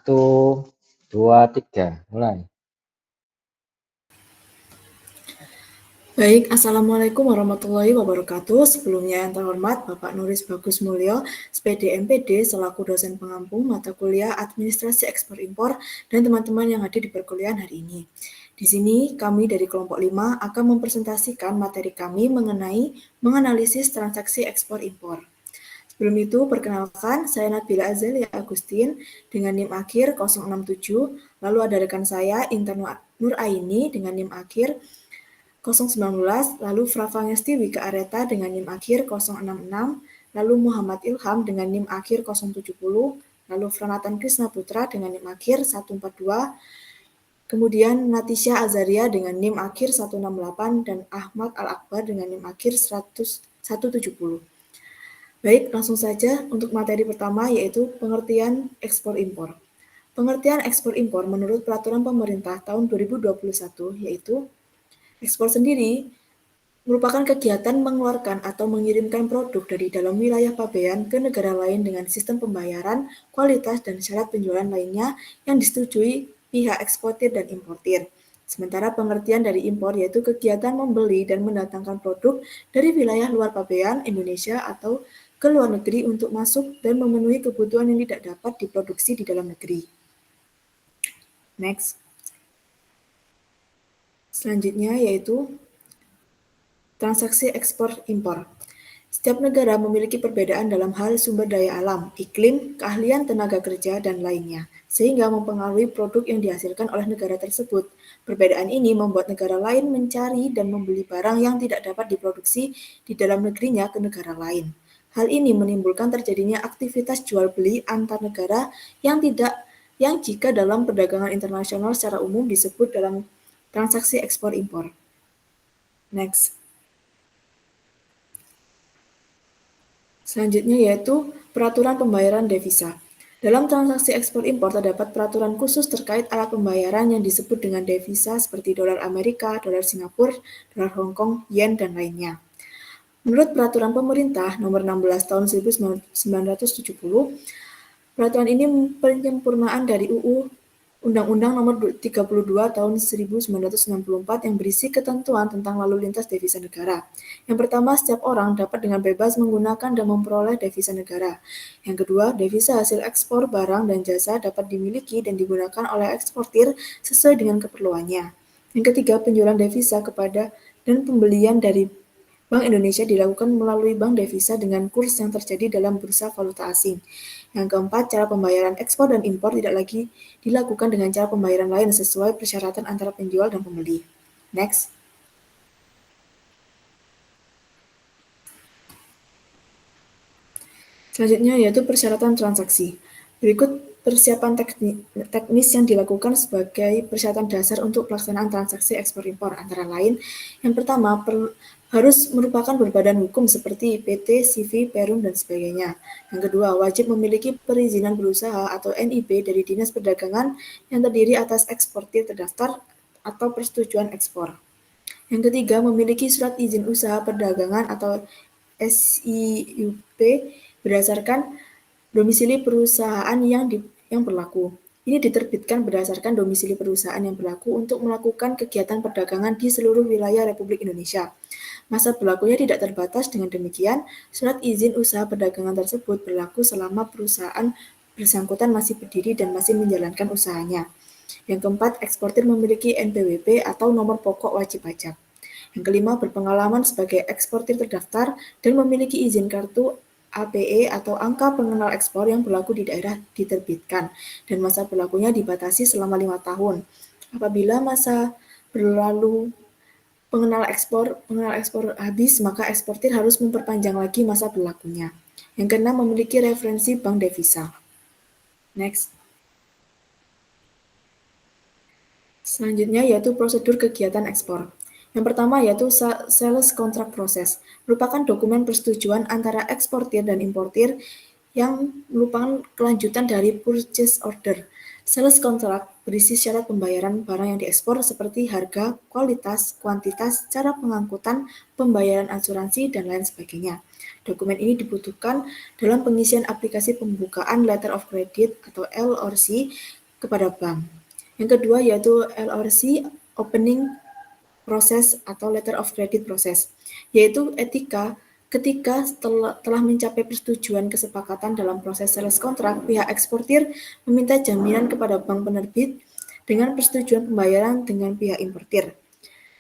Satu, dua, tiga, mulai. Baik, Assalamualaikum warahmatullahi wabarakatuh. Sebelumnya yang terhormat Bapak Nuris Bagus Mulyo, SPD MPD, selaku dosen pengampu mata kuliah Administrasi Ekspor Impor, dan teman-teman yang hadir di perkuliahan hari ini. Di sini kami dari kelompok 5 akan mempresentasikan materi kami mengenai menganalisis transaksi ekspor impor. Sebelum itu, perkenalkan, saya Nabila Azalia Agustin dengan NIM akhir 067, lalu ada rekan saya Intan Nur Aini dengan NIM akhir 019, lalu Fravangesti Wika Areta dengan NIM akhir 066, lalu Muhammad Ilham dengan NIM akhir 070, lalu Franatan Krisna Putra dengan NIM akhir 142, kemudian Natisha Azaria dengan NIM akhir 168, dan Ahmad Al-Akbar dengan NIM akhir 170. Baik, langsung saja untuk materi pertama yaitu pengertian ekspor impor. Pengertian ekspor impor menurut peraturan pemerintah tahun 2021 yaitu ekspor sendiri merupakan kegiatan mengeluarkan atau mengirimkan produk dari dalam wilayah pabean ke negara lain dengan sistem pembayaran, kualitas, dan syarat penjualan lainnya yang disetujui pihak eksportir dan importir. Sementara pengertian dari impor yaitu kegiatan membeli dan mendatangkan produk dari wilayah luar pabean Indonesia atau ke luar negeri untuk masuk dan memenuhi kebutuhan yang tidak dapat diproduksi di dalam negeri. Next. Selanjutnya yaitu transaksi ekspor-impor. Setiap negara memiliki perbedaan dalam hal sumber daya alam, iklim, keahlian tenaga kerja, dan lainnya, sehingga mempengaruhi produk yang dihasilkan oleh negara tersebut. Perbedaan ini membuat negara lain mencari dan membeli barang yang tidak dapat diproduksi di dalam negerinya ke negara lain. Hal ini menimbulkan terjadinya aktivitas jual beli antar negara yang jika dalam perdagangan internasional secara umum disebut dalam transaksi ekspor impor. Next. Selanjutnya yaitu peraturan pembayaran devisa. Dalam transaksi ekspor impor terdapat peraturan khusus terkait alat pembayaran yang disebut dengan devisa seperti dolar Amerika, dolar Singapura, dolar Hong Kong, yen, dan lainnya. Menurut peraturan pemerintah nomor 16 tahun 1970, peraturan ini penyempurnaan dari UU Undang-Undang Nomor 32 Tahun 1964 yang berisi ketentuan tentang lalu lintas devisa negara. Yang pertama, setiap orang dapat dengan bebas menggunakan dan memperoleh devisa negara. Yang kedua, devisa hasil ekspor barang dan jasa dapat dimiliki dan digunakan oleh eksportir sesuai dengan keperluannya. Yang ketiga, penjualan devisa kepada dan pembelian dari Bank Indonesia dilakukan melalui bank devisa dengan kurs yang terjadi dalam bursa valuta asing. Yang keempat, cara pembayaran ekspor dan impor tidak lagi dilakukan dengan cara pembayaran lain sesuai persyaratan antara penjual dan pembeli. Next. Selanjutnya yaitu persyaratan transaksi. Berikut persiapan teknis yang dilakukan sebagai persyaratan dasar untuk pelaksanaan transaksi ekspor impor antara lain. Yang pertama, harus merupakan berbadan hukum seperti PT, CV, Perum, dan sebagainya. Yang kedua, wajib memiliki perizinan berusaha atau NIB dari Dinas Perdagangan yang terdiri atas eksportir terdaftar atau persetujuan ekspor. Yang ketiga, memiliki surat izin usaha perdagangan atau SIUP berdasarkan domisili perusahaan yang berlaku. Ini diterbitkan berdasarkan domisili perusahaan yang berlaku untuk melakukan kegiatan perdagangan di seluruh wilayah Republik Indonesia. Masa berlakunya tidak terbatas, dengan demikian, surat izin usaha perdagangan tersebut berlaku selama perusahaan bersangkutan masih berdiri dan masih menjalankan usahanya. Yang keempat, eksportir memiliki NPWP atau nomor pokok wajib pajak. Yang kelima, berpengalaman sebagai eksportir terdaftar dan memiliki izin kartu APE atau angka pengenal ekspor yang berlaku di daerah diterbitkan, dan masa berlakunya dibatasi selama 5 tahun. Apabila masa berlalu pengenal ekspor habis, maka eksportir harus memperpanjang lagi masa berlakunya. Yang keenam, memiliki referensi bank devisa. Next. Selanjutnya yaitu prosedur kegiatan ekspor. Yang pertama yaitu sales contract process, merupakan dokumen persetujuan antara eksportir dan importir yang merupakan kelanjutan dari purchase order. Sales contract berisi syarat pembayaran barang yang diekspor seperti harga, kualitas, kuantitas, cara pengangkutan, pembayaran asuransi, dan lain sebagainya. Dokumen ini dibutuhkan dalam pengisian aplikasi pembukaan Letter of Credit atau LOC kepada bank. Yang kedua yaitu LOC Opening Process atau Letter of Credit Process, yaitu etika ketika telah mencapai persetujuan kesepakatan dalam proses sales kontrak, pihak eksportir meminta jaminan kepada bank penerbit dengan persetujuan pembayaran dengan pihak importir.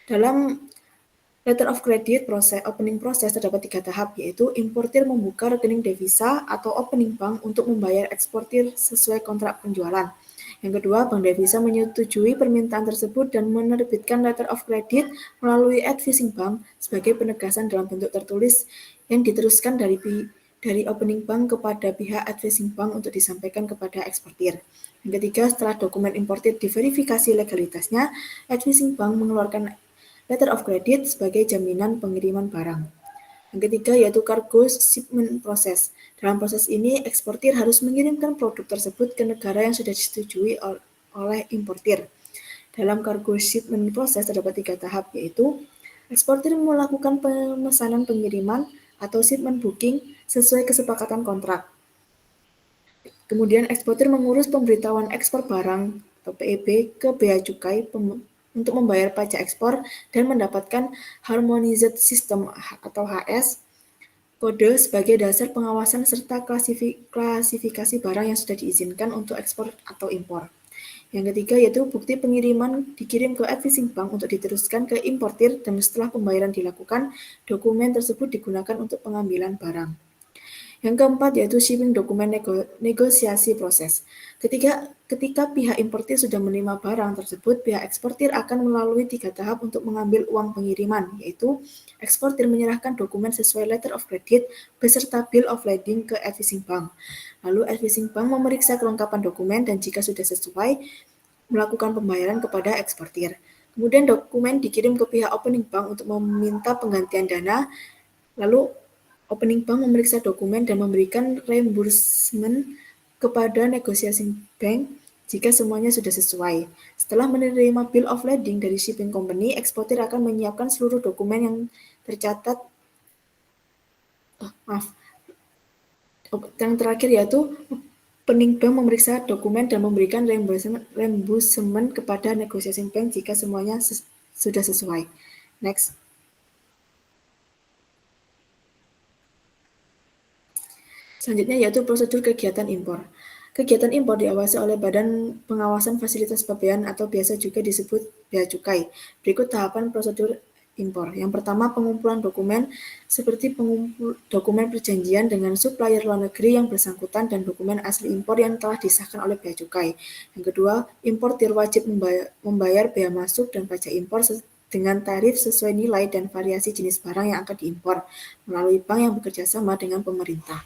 Dalam Letter of Credit opening process terdapat 3 tahap, yaitu importir membuka rekening devisa atau opening bank untuk membayar eksportir sesuai kontrak penjualan. Yang kedua, Bank Devisa menyetujui permintaan tersebut dan menerbitkan Letter of Credit melalui advising bank sebagai penegasan dalam bentuk tertulis yang diteruskan dari opening bank kepada pihak advising bank untuk disampaikan kepada eksportir. Yang ketiga, setelah dokumen importir diverifikasi legalitasnya, advising bank mengeluarkan Letter of Credit sebagai jaminan pengiriman barang. Yang ketiga yaitu cargo shipment process. Dalam proses ini, eksportir harus mengirimkan produk tersebut ke negara yang sudah disetujui oleh importir. Dalam cargo shipment process terdapat 3 tahap, yaitu eksportir melakukan pemesanan pengiriman atau shipment booking sesuai kesepakatan kontrak. Kemudian eksportir mengurus pemberitahuan ekspor barang atau PEB ke Bea Cukai untuk membayar pajak ekspor dan mendapatkan Harmonized System atau HS kode sebagai dasar pengawasan serta klasifikasi barang yang sudah diizinkan untuk ekspor atau impor. Yang ketiga yaitu bukti pengiriman dikirim ke advising bank untuk diteruskan ke importir dan setelah pembayaran dilakukan, dokumen tersebut digunakan untuk pengambilan barang. Yang keempat yaitu shipping dokumen negosiasi proses. Ketika pihak importir sudah menerima barang tersebut, pihak eksportir akan melalui 3 tahap untuk mengambil uang pengiriman, yaitu eksportir menyerahkan dokumen sesuai letter of credit beserta bill of lading ke advising bank. Lalu advising bank memeriksa kelengkapan dokumen dan jika sudah sesuai, melakukan pembayaran kepada eksportir. Kemudian dokumen dikirim ke pihak opening bank untuk meminta penggantian dana, lalu opening bank memeriksa dokumen dan memberikan reimbursement kepada negosiasi bank jika semuanya sudah sesuai. Setelah menerima bill of lading dari shipping company, eksportir akan menyiapkan seluruh dokumen yang tercatat. Yang terakhir yaitu opening bank memeriksa dokumen dan memberikan reimbursement kepada negosiasi bank jika semuanya sudah sesuai. Next. Selanjutnya yaitu prosedur kegiatan impor. Kegiatan impor diawasi oleh Badan Pengawasan Fasilitas Pabean atau biasa juga disebut Bea Cukai. Berikut tahapan prosedur impor. Yang pertama, pengumpulan dokumen seperti dokumen perjanjian dengan supplier luar negeri yang bersangkutan dan dokumen asli impor yang telah disahkan oleh Bea Cukai. Yang kedua, importir wajib membayar bea masuk dan pajak impor dengan tarif sesuai nilai dan variasi jenis barang yang akan diimpor melalui bank yang bekerja sama dengan pemerintah.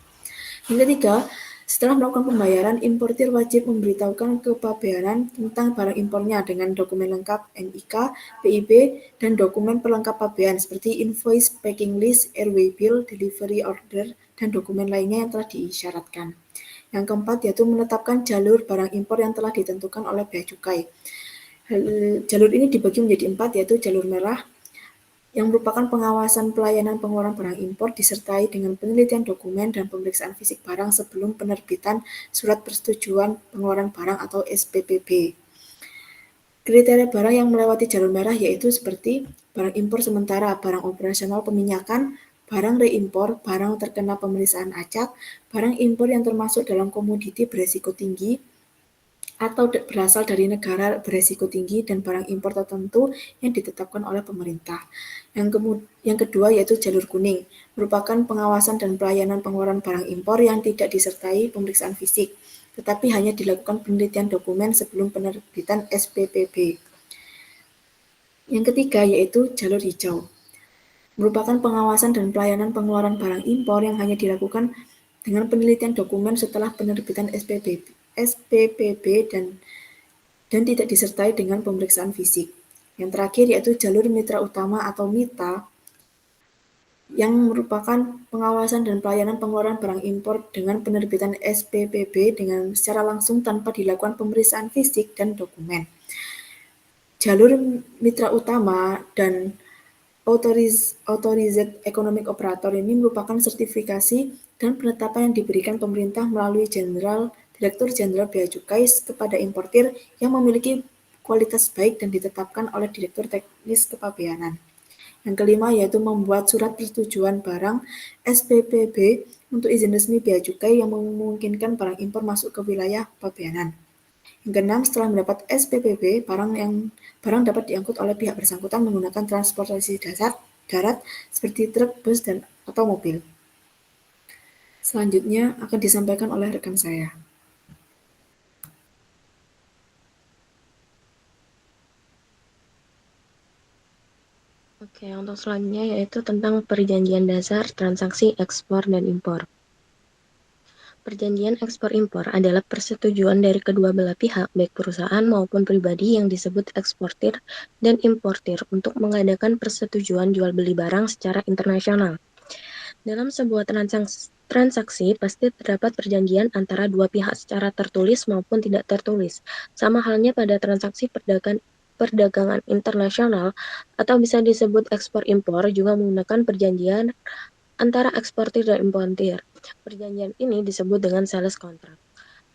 Yang ketiga, setelah melakukan pembayaran, importir wajib memberitahukan kepabeanan tentang barang impornya dengan dokumen lengkap NIK, PIB, dan dokumen pelengkap pabean seperti invoice, packing list, airway bill, delivery order, dan dokumen lainnya yang telah diisyaratkan. Yang keempat yaitu menetapkan jalur barang impor yang telah ditentukan oleh Bea Cukai. Jalur ini dibagi menjadi 4 yaitu jalur merah, yang merupakan pengawasan pelayanan pengeluaran barang impor disertai dengan penelitian dokumen dan pemeriksaan fisik barang sebelum penerbitan surat persetujuan pengeluaran barang atau SPPB. Kriteria barang yang melewati jalur merah yaitu seperti barang impor sementara, barang operasional peminyakan, barang reimpor, barang terkena pemeriksaan acak, barang impor yang termasuk dalam komoditi beresiko tinggi, atau berasal dari negara beresiko tinggi dan barang impor tertentu yang ditetapkan oleh pemerintah. Yang kedua yaitu jalur kuning, merupakan pengawasan dan pelayanan pengeluaran barang impor yang tidak disertai pemeriksaan fisik, tetapi hanya dilakukan penelitian dokumen sebelum penerbitan SPPB. Yang ketiga yaitu jalur hijau, merupakan pengawasan dan pelayanan pengeluaran barang impor yang hanya dilakukan dengan penelitian dokumen setelah penerbitan SPPB dan tidak disertai dengan pemeriksaan fisik. Yang terakhir yaitu jalur mitra utama atau MITA, yang merupakan pengawasan dan pelayanan pengeluaran barang impor dengan penerbitan SPPB dengan secara langsung tanpa dilakukan pemeriksaan fisik dan dokumen. Jalur mitra utama dan Authorized Economic Operator ini merupakan sertifikasi dan penetapan yang diberikan pemerintah melalui Direktur Jenderal Bea Cukai kepada importir yang memiliki kualitas baik dan ditetapkan oleh Direktur Teknis Kepabeanan. Yang kelima yaitu membuat surat persetujuan barang SPPB untuk izin resmi bea cukai yang memungkinkan barang impor masuk ke wilayah pabeanan. Yang keenam, setelah mendapat SPPB, barang dapat diangkut oleh pihak bersangkutan menggunakan transportasi darat seperti truk, bus, dan atau mobil. Selanjutnya akan disampaikan oleh rekan saya. Oke, untuk selanjutnya yaitu tentang perjanjian dasar transaksi ekspor dan impor. Perjanjian ekspor-impor adalah persetujuan dari kedua belah pihak, baik perusahaan maupun pribadi yang disebut eksportir dan importir untuk mengadakan persetujuan jual beli barang secara internasional. Dalam sebuah transaksi pasti terdapat perjanjian antara dua pihak secara tertulis maupun tidak tertulis. Sama halnya pada transaksi perdagangan internasional atau bisa disebut ekspor-impor juga menggunakan perjanjian antara eksportir dan importir. Perjanjian ini disebut dengan sales contract.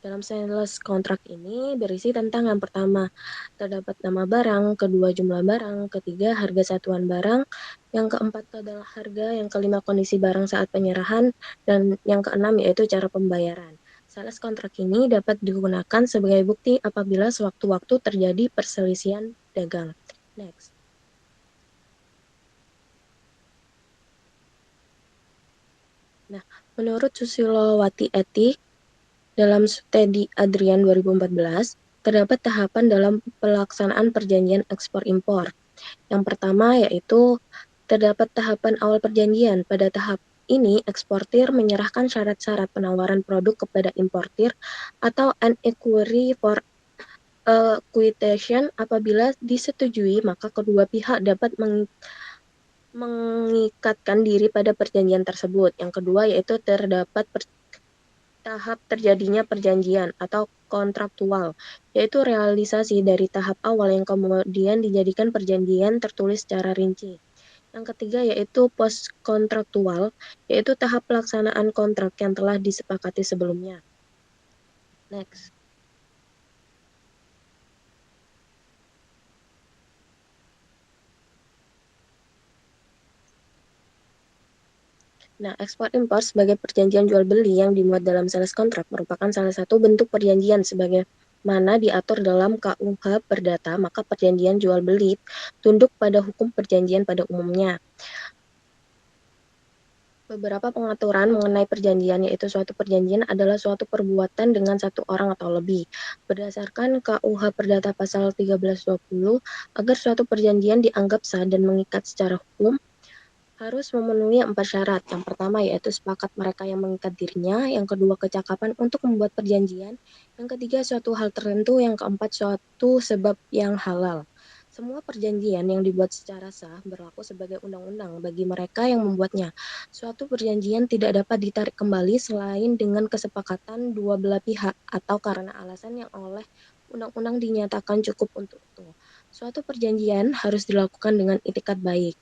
Dalam sales contract ini berisi tentang yang pertama, terdapat nama barang, kedua jumlah barang, ketiga harga satuan barang, yang keempat adalah harga, yang kelima kondisi barang saat penyerahan, dan yang keenam yaitu cara pembayaran. Sales contract ini dapat digunakan sebagai bukti apabila sewaktu-waktu terjadi perselisihan dagang. Next. Nah, menurut Susilowati Etik, dalam studi Adrian 2014, terdapat tahapan dalam pelaksanaan perjanjian ekspor-impor. Yang pertama yaitu terdapat tahapan awal perjanjian. Pada tahap ini, eksportir menyerahkan syarat-syarat penawaran produk kepada importir atau an inquiry for quotation. Apabila disetujui, maka kedua pihak dapat mengikatkan diri pada perjanjian tersebut. Yang kedua yaitu terdapat tahap terjadinya perjanjian atau kontraktual, yaitu realisasi dari tahap awal yang kemudian dijadikan perjanjian tertulis secara rinci. Yang ketiga yaitu post-kontraktual, yaitu tahap pelaksanaan kontrak yang telah disepakati sebelumnya. Next. Nah, ekspor-impor sebagai perjanjian jual-beli yang dimuat dalam sales kontrak merupakan salah satu bentuk perjanjian sebagaimana diatur dalam KUH Perdata, maka perjanjian jual-beli tunduk pada hukum perjanjian pada umumnya. Beberapa pengaturan mengenai perjanjian yaitu suatu perjanjian adalah suatu perbuatan dengan satu orang atau lebih. Berdasarkan KUH Perdata pasal 1320, agar suatu perjanjian dianggap sah dan mengikat secara hukum, harus memenuhi 4 syarat. Yang pertama yaitu sepakat mereka yang mengikat dirinya, yang kedua kecakapan untuk membuat perjanjian, yang ketiga suatu hal tertentu, yang keempat suatu sebab yang halal. Semua perjanjian yang dibuat secara sah berlaku sebagai undang-undang bagi mereka yang membuatnya. Suatu perjanjian tidak dapat ditarik kembali selain dengan kesepakatan dua belah pihak atau karena alasan yang oleh undang-undang dinyatakan cukup untuk itu. Suatu perjanjian harus dilakukan dengan itikat baik.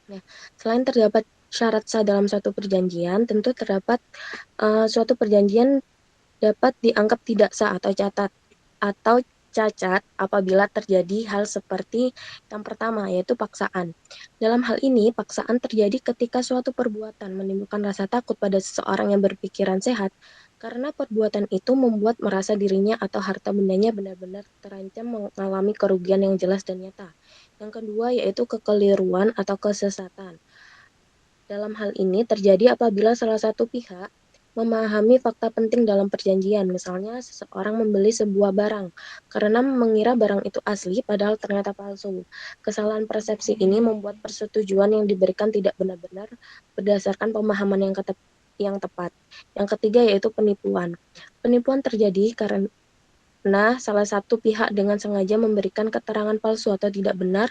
Nah, selain terdapat syarat sah dalam suatu perjanjian, tentu terdapat suatu perjanjian dapat dianggap tidak sah atau cacat apabila terjadi hal seperti yang pertama, yaitu paksaan. Dalam hal ini, paksaan terjadi ketika suatu perbuatan menimbulkan rasa takut pada seseorang yang berpikiran sehat, karena perbuatan itu membuat merasa dirinya atau harta bendanya benar-benar terancam mengalami kerugian yang jelas dan nyata. Yang kedua, yaitu kekeliruan atau kesesatan. Dalam hal ini terjadi apabila salah satu pihak memahami fakta penting dalam perjanjian. Misalnya, seseorang membeli sebuah barang karena mengira barang itu asli padahal ternyata palsu. Kesalahan persepsi ini membuat persetujuan yang diberikan tidak benar-benar berdasarkan pemahaman yang tepat. Yang ketiga yaitu penipuan. Penipuan terjadi karena pernah salah satu pihak dengan sengaja memberikan keterangan palsu atau tidak benar,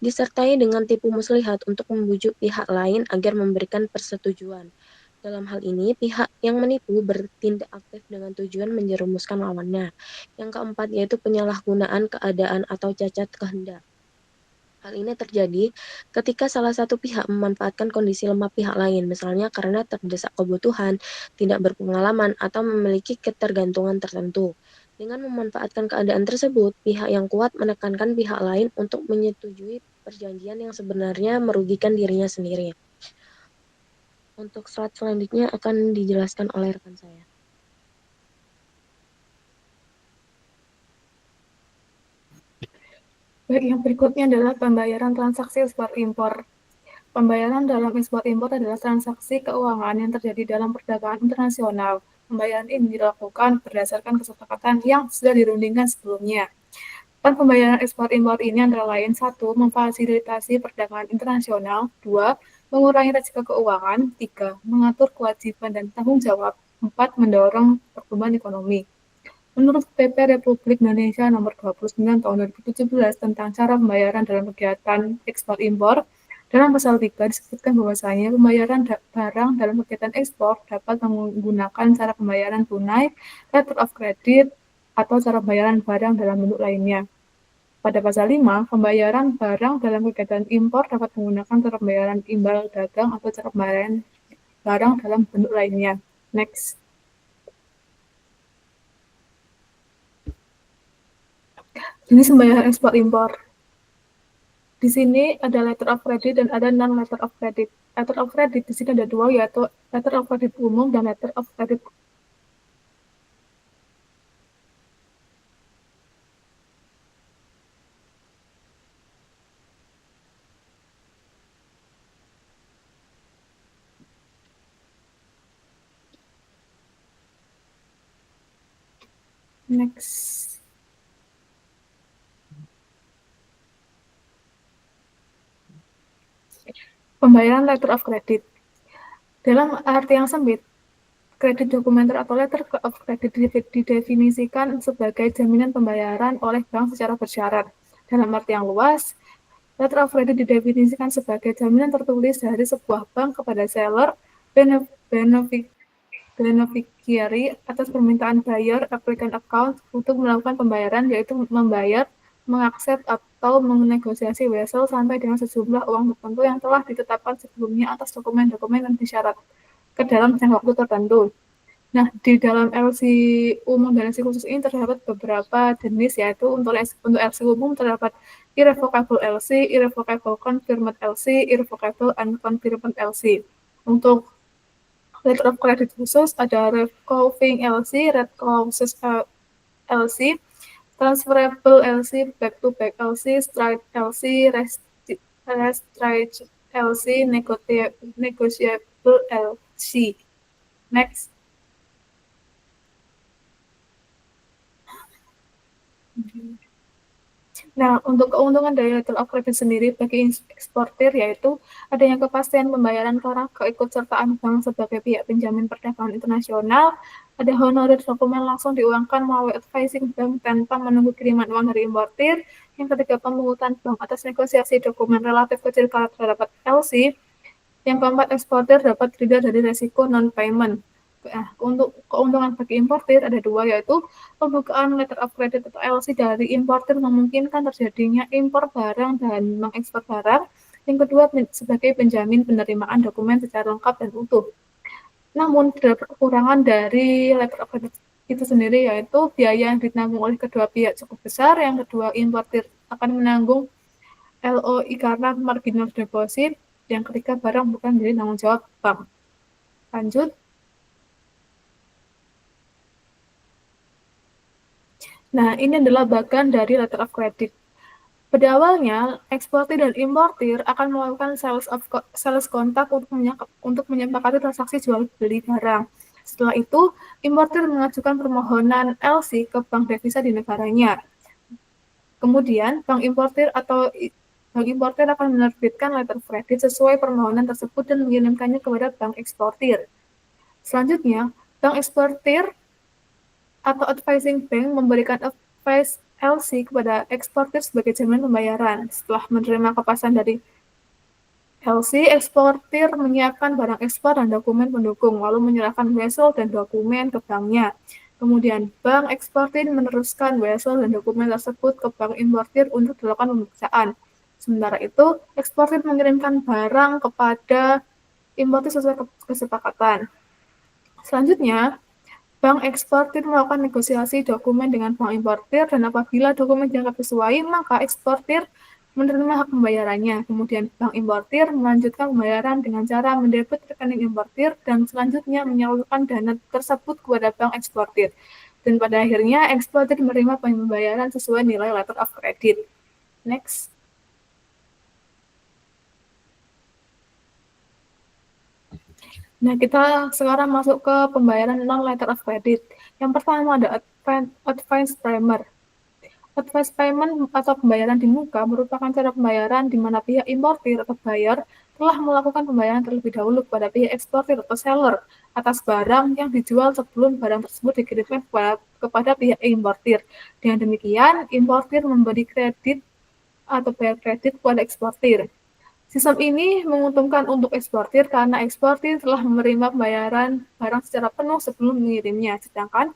disertai dengan tipu muslihat untuk membujuk pihak lain agar memberikan persetujuan. Dalam hal ini, pihak yang menipu bertindak aktif dengan tujuan menjerumuskan lawannya. Yang keempat yaitu penyalahgunaan keadaan atau cacat kehendak. Hal ini terjadi ketika salah satu pihak memanfaatkan kondisi lemah pihak lain, misalnya karena terdesak kebutuhan, tidak berpengalaman, atau memiliki ketergantungan tertentu. Dengan memanfaatkan keadaan tersebut, pihak yang kuat menekankan pihak lain untuk menyetujui perjanjian yang sebenarnya merugikan dirinya sendiri. Untuk slide selanjutnya akan dijelaskan oleh rekan saya. Baik, yang berikutnya adalah pembayaran transaksi ekspor-impor. Pembayaran dalam ekspor-impor adalah transaksi keuangan yang terjadi dalam perdagangan internasional. Pembayaran ini dilakukan berdasarkan kesepakatan yang sudah dirundingkan sebelumnya. Peran pembayaran ekspor-impor ini antara lain: 1. Memfasilitasi perdagangan internasional. 2. Mengurangi risiko keuangan. 3. Mengatur kewajiban dan tanggung jawab. 4. Mendorong pertumbuhan ekonomi. Menurut PP Republik Indonesia Nomor 29 Tahun 2017 tentang cara pembayaran dalam kegiatan ekspor-impor, dalam pasal 3 disebutkan bahwasanya pembayaran barang dalam kegiatan ekspor dapat menggunakan cara pembayaran tunai, letter of credit, atau cara pembayaran barang dalam bentuk lainnya. Pada pasal 5, pembayaran barang dalam kegiatan impor dapat menggunakan cara pembayaran imbal dagang atau cara pembayaran barang dalam bentuk lainnya. Next. Jenis pembayaran ekspor impor. Di sini ada letter of credit dan ada non letter of credit. Letter of credit di sini ada dua, yaitu letter of credit umum dan letter of credit. Next. Pembayaran letter of credit. Dalam arti yang sempit, kredit dokumenter atau letter of credit didefinisikan sebagai jaminan pembayaran oleh bank secara bersyarat. Dalam arti yang luas, letter of credit didefinisikan sebagai jaminan tertulis dari sebuah bank kepada seller, beneficiary atas permintaan buyer applicant account untuk melakukan pembayaran, yaitu membayar, mengakses atau menegosiasi vessel sampai dengan sejumlah uang tertentu yang telah ditetapkan sebelumnya atas dokumen-dokumen yang disyarat ke dalam jangka waktu tertentu. Nah, di dalam LC umum dan LC khusus ini terdapat beberapa jenis, yaitu untuk LC umum terdapat irrevocable LC, irrevocable confirmed LC, irrevocable unconfirmed LC. Untuk letter of credit khusus ada revolving LC, red clauses LC, transferable LC, back-to-back LC, straight LC, restricted LC, negotiable LC. Next. Nah, untuk keuntungan dari letter of credit sendiri bagi eksportir yaitu adanya kepastian pembayaran karena keikutsertaan bank sebagai pihak penjamin perdagangan internasional, ada honorer dokumen langsung diuangkan melalui advising bank tanpa menunggu kiriman uang dari importir, yang ketiga pemungutan bank atas negosiasi dokumen relatif kecil kalau terdapat LC, yang keempat eksportir dapat terhindar dari resiko non-payment. Nah, untuk keuntungan bagi importir ada dua, yaitu pembukaan letter of credit atau LC dari importir memungkinkan terjadinya impor barang dan mengekspor barang. Yang kedua, sebagai penjamin penerimaan dokumen secara lengkap dan utuh. Namun, terdapat kekurangan dari letter of credit itu sendiri, yaitu biaya yang ditanggung oleh kedua pihak cukup besar. Yang kedua, importir akan menanggung LOI karena marginal deposit. Yang ketiga, barang bukan menjadi tanggung jawab bank. Lanjut. Nah, ini adalah bagian dari letter of credit. Pada awalnya, eksportir dan importir akan melakukan sales kontak untuk menyepakati transaksi jual beli barang. Setelah itu, importir mengajukan permohonan LC ke bank devisa di negaranya. Kemudian, bank importir akan menerbitkan letter of credit sesuai permohonan tersebut dan mengirimkannya kepada bank eksportir. Selanjutnya, bank eksportir atau advising bank memberikan advice LC kepada eksportir sebagai jaminan pembayaran. Setelah menerima kepastian dari LC, eksportir menyiapkan barang ekspor dan dokumen pendukung, lalu menyerahkan vessel dan dokumen ke banknya. Kemudian, bank eksportir meneruskan vessel dan dokumen tersebut ke bank importir untuk dilakukan pemeriksaan. Sementara itu, eksportir mengirimkan barang kepada importir sesuai kesepakatan. Selanjutnya, bank eksportir melakukan negosiasi dokumen dengan bank importir, dan apabila dokumen dianggap sesuai, maka eksportir menerima hak pembayarannya. Kemudian bank importir melanjutkan pembayaran dengan cara mendebit rekening importir dan selanjutnya menyalurkan dana tersebut kepada bank eksportir. Dan pada akhirnya, eksportir menerima pembayaran sesuai nilai letter of credit. Next. Nah, kita sekarang masuk ke pembayaran non-letter of credit. Yang pertama ada advance payment. Advance payment atau pembayaran di muka merupakan cara pembayaran di mana pihak importir atau buyer telah melakukan pembayaran terlebih dahulu kepada pihak eksportir atau seller atas barang yang dijual sebelum barang tersebut dikirimkan kepada pihak importir. Dengan demikian, importir memberi kredit atau bayar kredit kepada eksportir. Sistem ini menguntungkan untuk eksportir karena eksportir telah menerima pembayaran barang secara penuh sebelum mengirimnya, sedangkan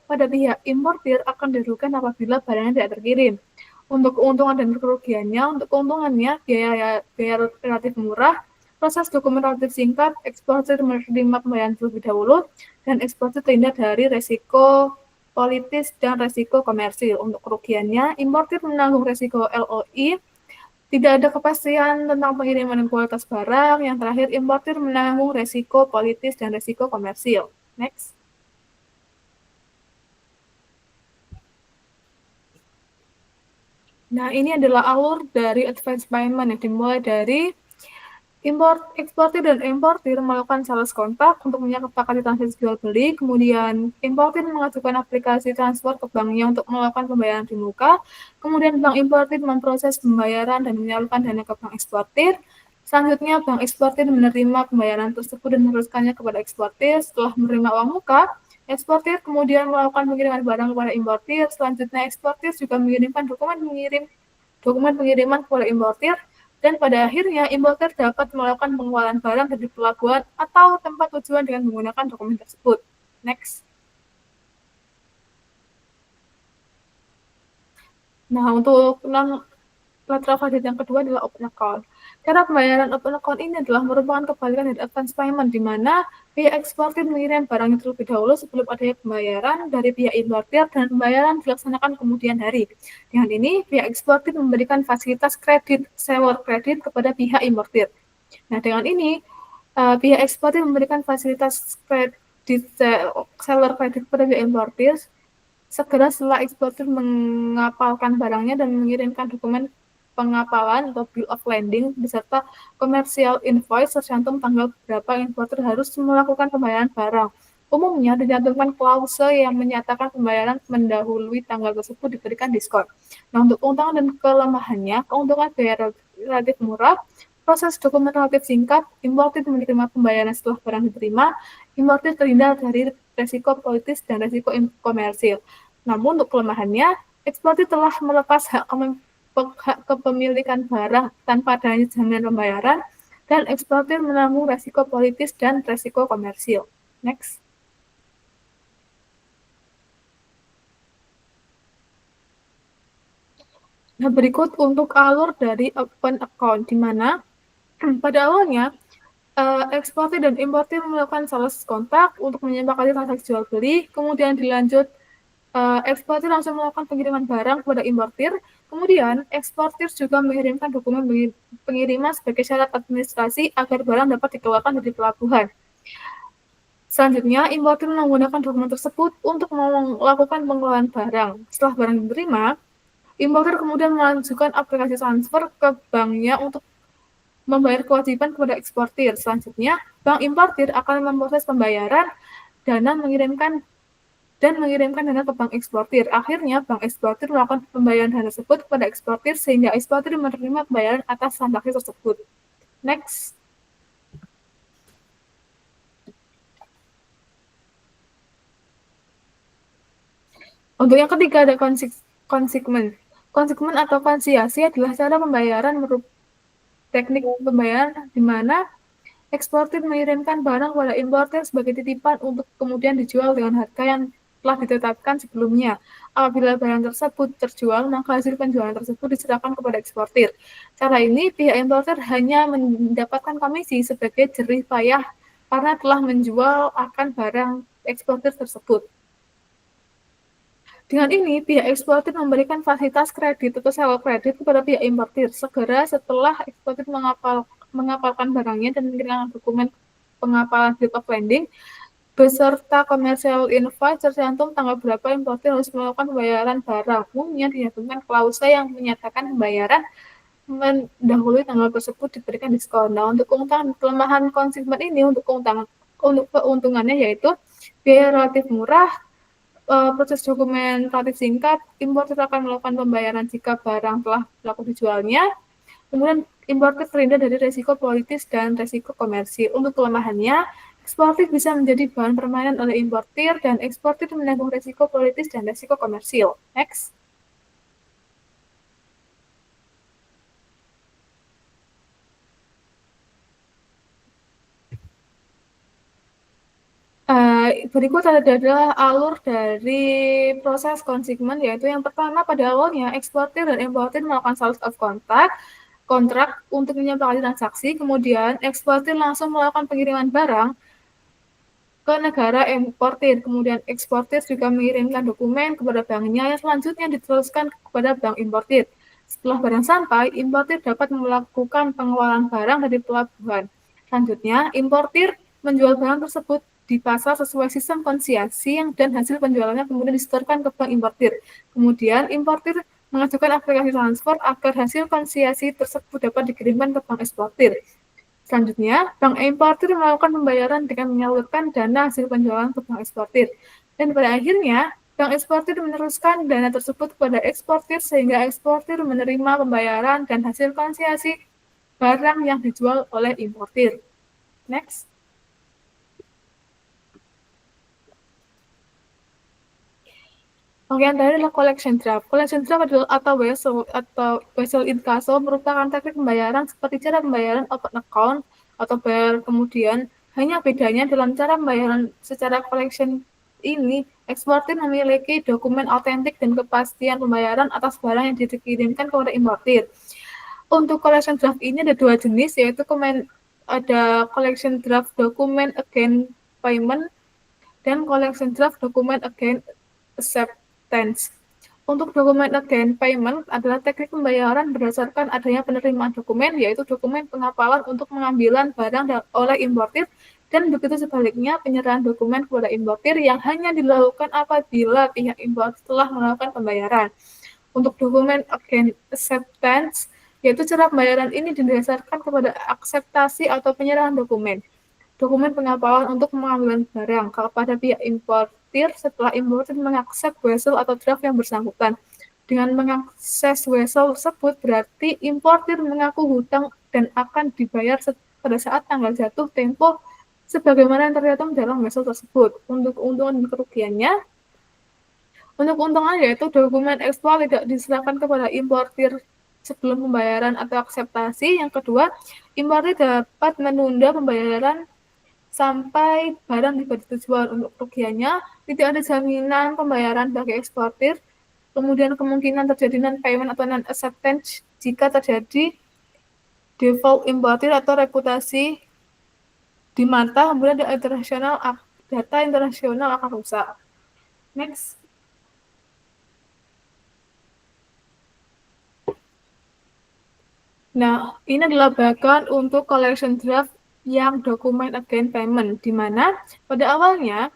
pada pihak importir akan dirugikan apabila barangnya tidak terkirim. Untuk keuntungan dan kerugiannya, untuk keuntungannya biaya relatif murah, proses dokumen relatif singkat, eksportir menerima pembayaran terlebih dahulu, dan eksportir terhindar dari resiko politis dan resiko komersil. Untuk kerugiannya, importir menanggung resiko LOI, tidak ada kepastian tentang pengiriman dan kualitas barang. Yang terakhir, importir menanggung resiko politis dan resiko komersil. Next. Nah, ini adalah alur dari advance payment yang dimulai dari eksportir dan importir melakukan sales kontak untuk menyepakati transaksi jual beli, kemudian importir mengajukan aplikasi transfer ke banknya untuk melakukan pembayaran di muka, kemudian bank importir memproses pembayaran dan menyalurkan dana ke bank eksportir. Selanjutnya, bank eksportir menerima pembayaran tersebut dan meneruskannya kepada eksportir. Setelah menerima uang muka, eksportir kemudian melakukan pengiriman barang kepada importir. Selanjutnya, eksportir juga mengirimkan dokumen pengiriman kepada importir. Dan pada akhirnya, importir dapat melakukan pengeluaran barang dari pelabuhan atau tempat tujuan dengan menggunakan dokumen tersebut. Next. Nah, untuk non-letter of credit yang kedua adalah open account. Cara pembayaran open account ini adalah merupakan kebalikan dari advance payment, di mana pihak eksportir mengirim barangnya terlebih dahulu sebelum adanya pembayaran dari pihak importir dan pembayaran dilaksanakan kemudian hari. Dengan ini, pihak eksportir memberikan fasilitas kredit, seller kredit kepada pihak importir. Nah, dengan ini, pihak eksportir memberikan fasilitas kredit, seller kredit kepada pihak importir segera setelah eksportir mengapalkan barangnya dan mengirimkan dokumen pengapalan atau bill of lading beserta commercial invoice tercantum tanggal berapa importir harus melakukan pembayaran barang. Umumnya dicantumkan klause yang menyatakan pembayaran mendahului tanggal tersebut diberikan diskon. Nah, untuk keuntungan dan kelemahannya, keuntungan biaya relatif murah, proses dokumen relatif singkat, importir menerima pembayaran setelah barang diterima, importir terhindar dari resiko politis dan resiko komersil. Namun untuk kelemahannya, eksportir telah melepas hak kepemilikan barang tanpa adanya jaminan pembayaran, dan eksportir menanggung resiko politis dan resiko komersil. Next. Nah, berikut untuk alur dari open account, di mana pada awalnya eksportir dan importir melakukan sales kontak untuk menyepakati transaksi jual beli, kemudian dilanjut eksportir langsung melakukan pengiriman barang kepada importir, kemudian eksportir juga mengirimkan dokumen pengiriman sebagai syarat administrasi agar barang dapat dikeluarkan dari pelabuhan. Selanjutnya, importir menggunakan dokumen tersebut untuk melakukan pengeluaran barang. Setelah barang diterima, importir kemudian melanjutkan aplikasi transfer ke banknya untuk membayar kewajiban kepada eksportir. Selanjutnya, bank importir akan memproses pembayaran dana mengirimkan dana ke bank eksportir. Akhirnya, bank eksportir melakukan pembayaran dana tersebut kepada eksportir sehingga eksportir menerima pembayaran atas transaksi tersebut. Next. Untuk yang ketiga ada konsigmen. Konsigmen atau konsiasi adalah cara pembayaran teknik pembayaran di mana eksportir mengirimkan barang kepada importir sebagai titipan untuk kemudian dijual dengan harga yang telah ditetapkan sebelumnya. Apabila barang tersebut terjual, maka hasil penjualan tersebut diserahkan kepada eksportir. Cara ini, pihak importir hanya mendapatkan komisi sebagai jerih payah karena telah menjual akan barang eksportir tersebut. Dengan ini, pihak eksportir memberikan fasilitas kredit atau sewa kredit kepada pihak importir segera setelah eksportir mengapalkan barangnya dan mengirimkan dokumen pengapalan bill of lading beserta commercial invoice tercantum tanggal berapa importir harus melakukan pembayaran barang. Umumnya dicantumkan klausa yang menyatakan pembayaran mendahului tanggal tersebut diberikan diskon. Nah, untuk keuntungan kelemahan konsumen ini untuk keuntungannya yaitu biaya relatif murah, proses dokumen relatif singkat, importir akan melakukan pembayaran jika barang telah laku dijualnya. Kemudian importir terhindar dari resiko politis dan resiko komersil. Untuk kelemahannya, eksportir bisa menjadi bahan permainan oleh importir dan eksportir menanggung resiko politis dan resiko komersil. Next. Berikut adalah alur dari proses konsigmen, yaitu yang pertama pada awalnya eksportir dan importir melakukan sales of kontrak untuk menyepakati transaksi, kemudian eksportir langsung melakukan pengiriman barang ke negara importir, kemudian eksportir juga mengirimkan dokumen kepada banknya yang selanjutnya diteruskan kepada bank importir. Setelah barang sampai, importir dapat melakukan pengeluaran barang dari pelabuhan. Selanjutnya, importir menjual barang tersebut di pasar sesuai sistem konsiasi dan hasil penjualannya kemudian disetorkan ke bank importir. Kemudian, importir mengajukan aplikasi transfer agar hasil konsiasi tersebut dapat dikirimkan ke bank eksportir. Selanjutnya, bank importir melakukan pembayaran dengan menyalurkan dana hasil penjualan ke bank eksportir. Dan pada akhirnya, bank eksportir meneruskan dana tersebut kepada eksportir sehingga eksportir menerima pembayaran dan hasil konsiasi barang yang dijual oleh importir. Next. Oke, yang tadi adalah collection draft. Collection draft adalah atau wesel inkasso merupakan teknik pembayaran seperti cara pembayaran open account atau bayar kemudian. Hanya bedanya dalam cara pembayaran secara collection ini, eksportir memiliki dokumen autentik dan kepastian pembayaran atas barang yang dikirimkan kepada importir. Untuk collection draft ini ada dua jenis, yaitu ada collection draft document against payment dan collection draft document against acceptance. Untuk dokumen against payment adalah teknik pembayaran berdasarkan adanya penerimaan dokumen, yaitu dokumen pengapalan untuk pengambilan barang oleh importir, dan begitu sebaliknya penyerahan dokumen kepada importir yang hanya dilakukan apabila pihak importir telah melakukan pembayaran. Untuk dokumen against acceptance, yaitu cara pembayaran ini didasarkan kepada akseptasi atau penyerahan dokumen pengapalan untuk pengambilan barang kepada pihak importir setelah importir mengakses wesel atau draft yang bersangkutan. Dengan mengakses wesel tersebut berarti importir mengaku hutang dan akan dibayar pada saat tanggal jatuh tempo sebagaimana yang tercantum dalam wesel tersebut. Untuk keuntungan dan kerugiannya, untuk keuntungannya yaitu dokumen ekspor tidak diserahkan kepada importir sebelum pembayaran atau akseptasi. Yang kedua, importir dapat menunda pembayaran sampai barang tiba di tujuan. Untuk kerugiannya, tidak ada jaminan pembayaran bagi eksportir, kemudian kemungkinan terjadi non-payment atau non-acceptance jika terjadi default importir atau reputasi di mata, kemudian data internasional akan rusak. Next. Nah, ini adalah bagian untuk collection draft yang dokumen against payment, di mana pada awalnya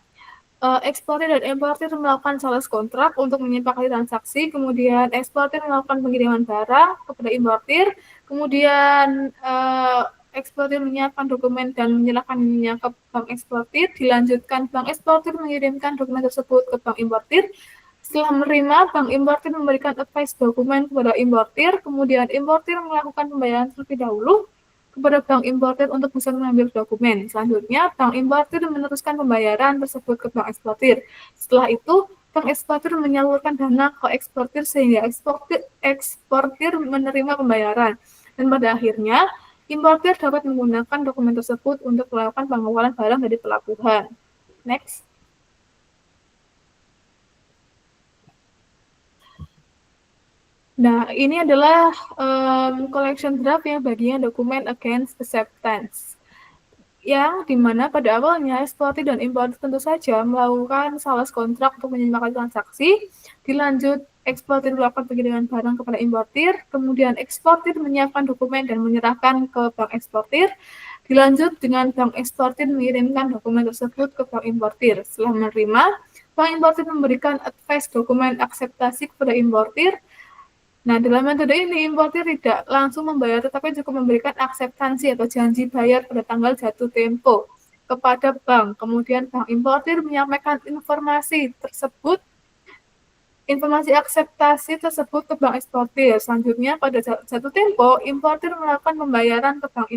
eksportir dan importir melakukan sales kontrak untuk menyepakati transaksi, kemudian eksportir melakukan pengiriman barang kepada importir, kemudian eksportir menyiapkan dokumen dan menyerahkannya ke bank eksportir, dilanjutkan bank eksportir mengirimkan dokumen tersebut ke bank importir. Setelah menerima, bank importir memberikan advice dokumen kepada importir, kemudian importir melakukan pembayaran terlebih dahulu kepada bank importir untuk bisa mengambil dokumen. Selanjutnya, bank importir meneruskan pembayaran tersebut ke bank eksportir. Setelah itu, bank eksportir menyalurkan dana ke eksportir sehingga eksportir menerima pembayaran. Dan pada akhirnya, importir dapat menggunakan dokumen tersebut untuk melakukan pengawalan barang dari pelabuhan. Next. Nah, ini adalah collection draft yang bagian dokumen against acceptance. Yang dimana pada awalnya eksportir dan importir tentu saja melakukan sales kontrak untuk menyeimbangkan transaksi, dilanjut eksportir melakukan pengiriman barang kepada importir, kemudian eksportir menyiapkan dokumen dan menyerahkan ke bank eksportir, dilanjut dengan bank eksportir mengirimkan dokumen tersebut ke bank importir. Setelah menerima, bank importir memberikan advice dokumen akseptasi kepada importir. Nah, dalam metode ini, importir tidak langsung membayar, tetapi cukup memberikan akseptansi atau janji bayar pada tanggal jatuh tempo kepada bank. Kemudian bank importir menyampaikan informasi akseptasi tersebut ke bank eksportir. Selanjutnya, pada jatuh tempo, importir melakukan pembayaran ke bank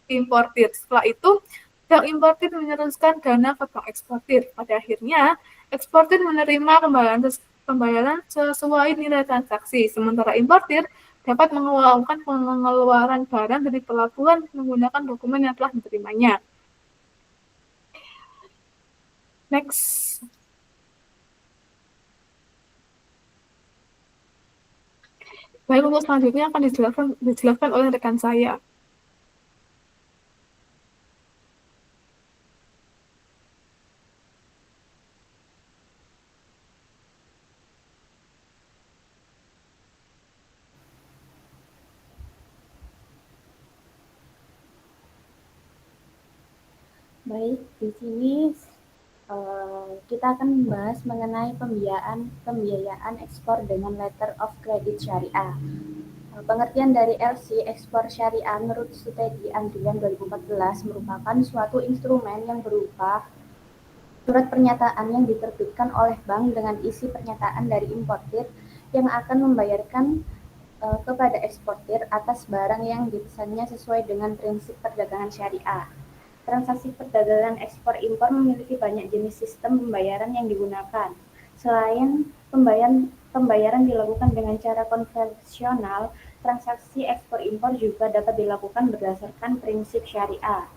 importir. Setelah itu, bank importir meneruskan dana ke bank eksportir. Pada akhirnya, eksportir menerima pembayaran sesuai nilai transaksi, sementara importir dapat melakukan pengeluaran barang dari pelabuhan menggunakan dokumen yang telah diterimanya. Next. Baik, untuk selanjutnya akan dijelaskan oleh rekan saya. Baik, di sini kita akan membahas mengenai pembiayaan ekspor dengan letter of credit syariah. Pengertian dari LC ekspor syariah menurut studi Andrian 2014 merupakan suatu instrumen yang berupa surat pernyataan yang diterbitkan oleh bank dengan isi pernyataan dari importir yang akan membayarkan kepada eksportir atas barang yang dipesannya sesuai dengan prinsip perdagangan syariah. Transaksi perdagangan ekspor-impor memiliki banyak jenis sistem pembayaran yang digunakan. Selain pembayaran dilakukan dengan cara konvensional, transaksi ekspor-impor juga dapat dilakukan berdasarkan prinsip syariah.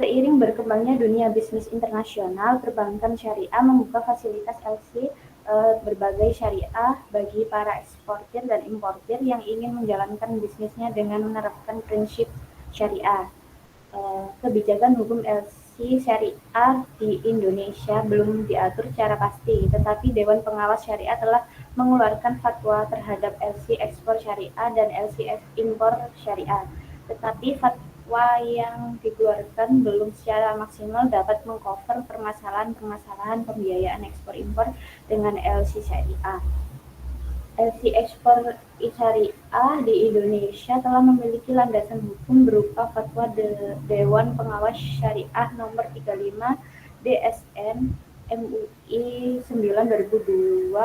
Seiring berkembangnya dunia bisnis internasional, perbankan syariah membuka fasilitas LC berbagai syariah bagi para eksportir dan importir yang ingin menjalankan bisnisnya dengan menerapkan prinsip syariah. Kebijakan hukum LC syariah di Indonesia belum diatur secara pasti, tetapi Dewan Pengawas Syariah telah mengeluarkan fatwa terhadap LC ekspor syariah dan LC impor syariah. Tetapi fatwa yang dikeluarkan belum secara maksimal dapat mengcover permasalahan-permasalahan pembiayaan ekspor-impor dengan LC syariah. LC ekspor syariah di Indonesia telah memiliki landasan hukum berupa fatwa Dewan Pengawas Syariah nomor 35 DSN MUI 9/2002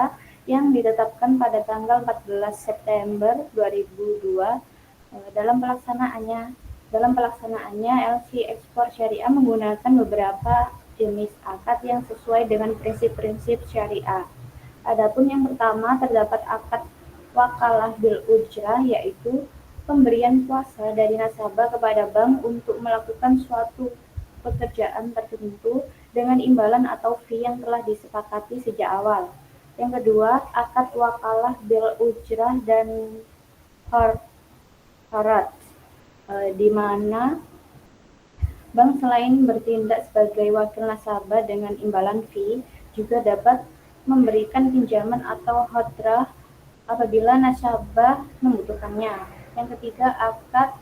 yang ditetapkan pada tanggal 14 September 2002. Dalam pelaksanaannya LC ekspor syariah menggunakan beberapa jenis akad yang sesuai dengan prinsip-prinsip syariah. Adapun yang pertama, terdapat akad wakalah bil ujrah, yaitu pemberian kuasa dari nasabah kepada bank untuk melakukan suatu pekerjaan tertentu dengan imbalan atau fee yang telah disepakati sejak awal. Yang kedua, akad wakalah bil ujrah dan harat, di mana bank selain bertindak sebagai wakil nasabah dengan imbalan fee, juga dapat memberikan pinjaman atau hodrah apabila nasabah membutuhkannya. Yang ketiga, akad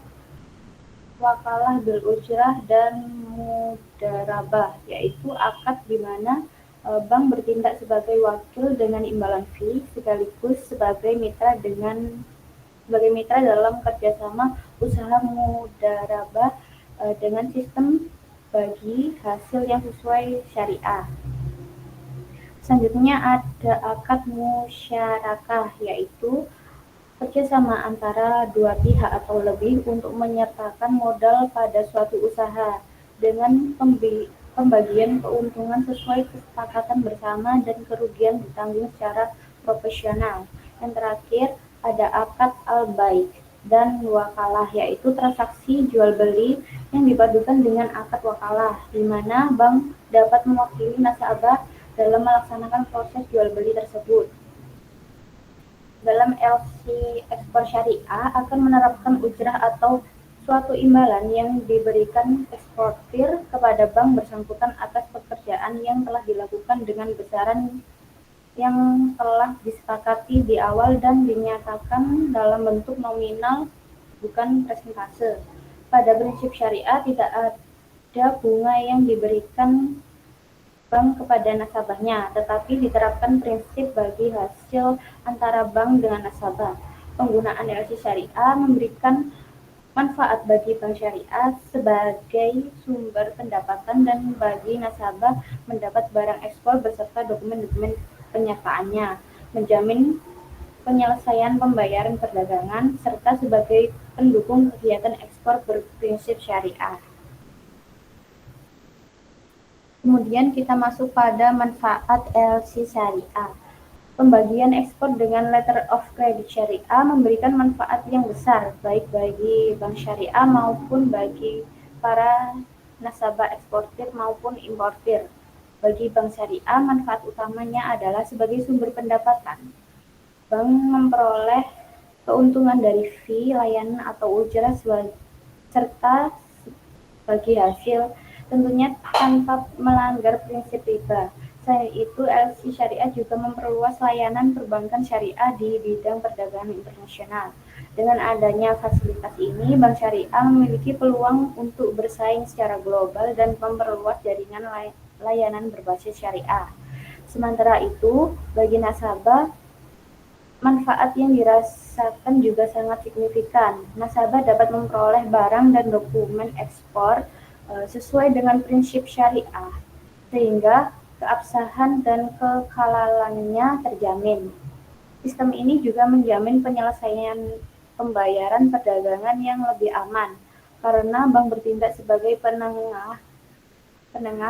wakalah bil ujrah dan mudarabah, yaitu akad di mana bank bertindak sebagai wakil dengan imbalan fee sekaligus sebagai mitra dalam kerjasama usaha mudarabah dengan sistem bagi hasil yang sesuai syariah. Selanjutnya ada akad musyarakah, yaitu kerjasama antara dua pihak atau lebih untuk menyertakan modal pada suatu usaha dengan pembagian keuntungan sesuai kesepakatan bersama dan kerugian ditanggung secara profesional. Yang terakhir ada akad al-bai' dan wakalah, yaitu transaksi jual beli yang dipadukan dengan akad wakalah, di mana bank dapat mewakili nasabah dalam melaksanakan proses jual beli tersebut. Dalam LC ekspor syariah akan menerapkan ujrah atau suatu imbalan yang diberikan eksportir kepada bank bersangkutan atas pekerjaan yang telah dilakukan dengan besaran yang telah disepakati di awal dan dinyatakan dalam bentuk nominal, bukan persentase. Pada prinsip syariah tidak ada bunga yang diberikan bank kepada nasabahnya, tetapi diterapkan prinsip bagi hasil antara bank dengan nasabah. Penggunaan LC syariah memberikan manfaat bagi bank syariah sebagai sumber pendapatan dan bagi nasabah mendapat barang ekspor beserta dokumen-dokumen penyertaannya, menjamin penyelesaian pembayaran perdagangan, serta sebagai pendukung kegiatan ekspor berprinsip syariah. Kemudian kita masuk pada manfaat LC syariah. Pembagian ekspor dengan letter of credit syariah memberikan manfaat yang besar, baik bagi bank syariah maupun bagi para nasabah eksportir maupun importir. Bagi bank syariah, manfaat utamanya adalah sebagai sumber pendapatan. Bank memperoleh keuntungan dari fee, layanan atau ujrah serta bagi hasil, tentunya tanpa melanggar prinsip riba. Selain itu, LC Syariah juga memperluas layanan perbankan syariah di bidang perdagangan internasional. Dengan adanya fasilitas ini, Bank Syariah memiliki peluang untuk bersaing secara global dan memperluas jaringan layanan berbasis syariah. Sementara itu, bagi nasabah, manfaat yang dirasakan juga sangat signifikan. Nasabah dapat memperoleh barang dan dokumen ekspor sesuai dengan prinsip syariah, sehingga keabsahan dan kehalalannya terjamin. Sistem ini juga menjamin penyelesaian pembayaran perdagangan yang lebih aman, karena bank bertindak sebagai penengah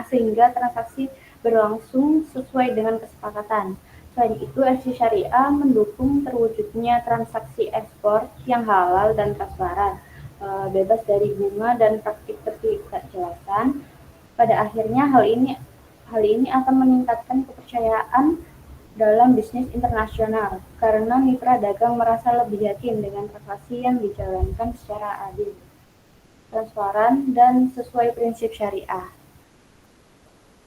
sehingga transaksi berlangsung sesuai dengan kesepakatan. Selain itu, LC Syariah mendukung terwujudnya transaksi ekspor yang halal dan transparan, bebas dari bunga dan praktik ketidakjelasan. Pada akhirnya, hal ini akan meningkatkan kepercayaan dalam bisnis internasional, karena mitra dagang merasa lebih yakin dengan transaksi yang dijalankan secara adil, transparan, dan sesuai prinsip syariah.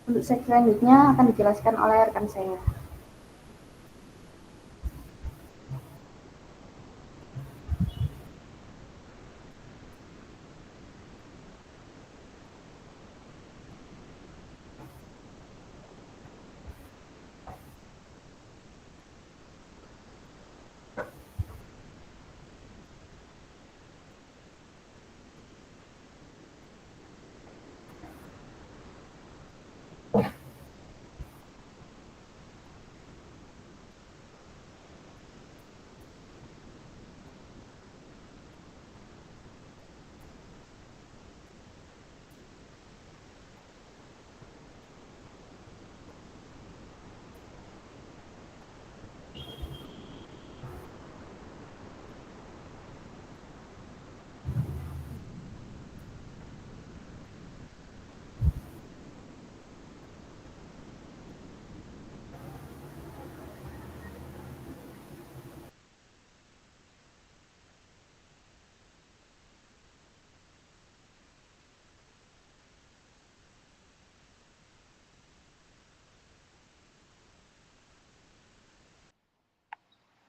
Untuk sesi selanjutnya akan dijelaskan oleh rekan saya.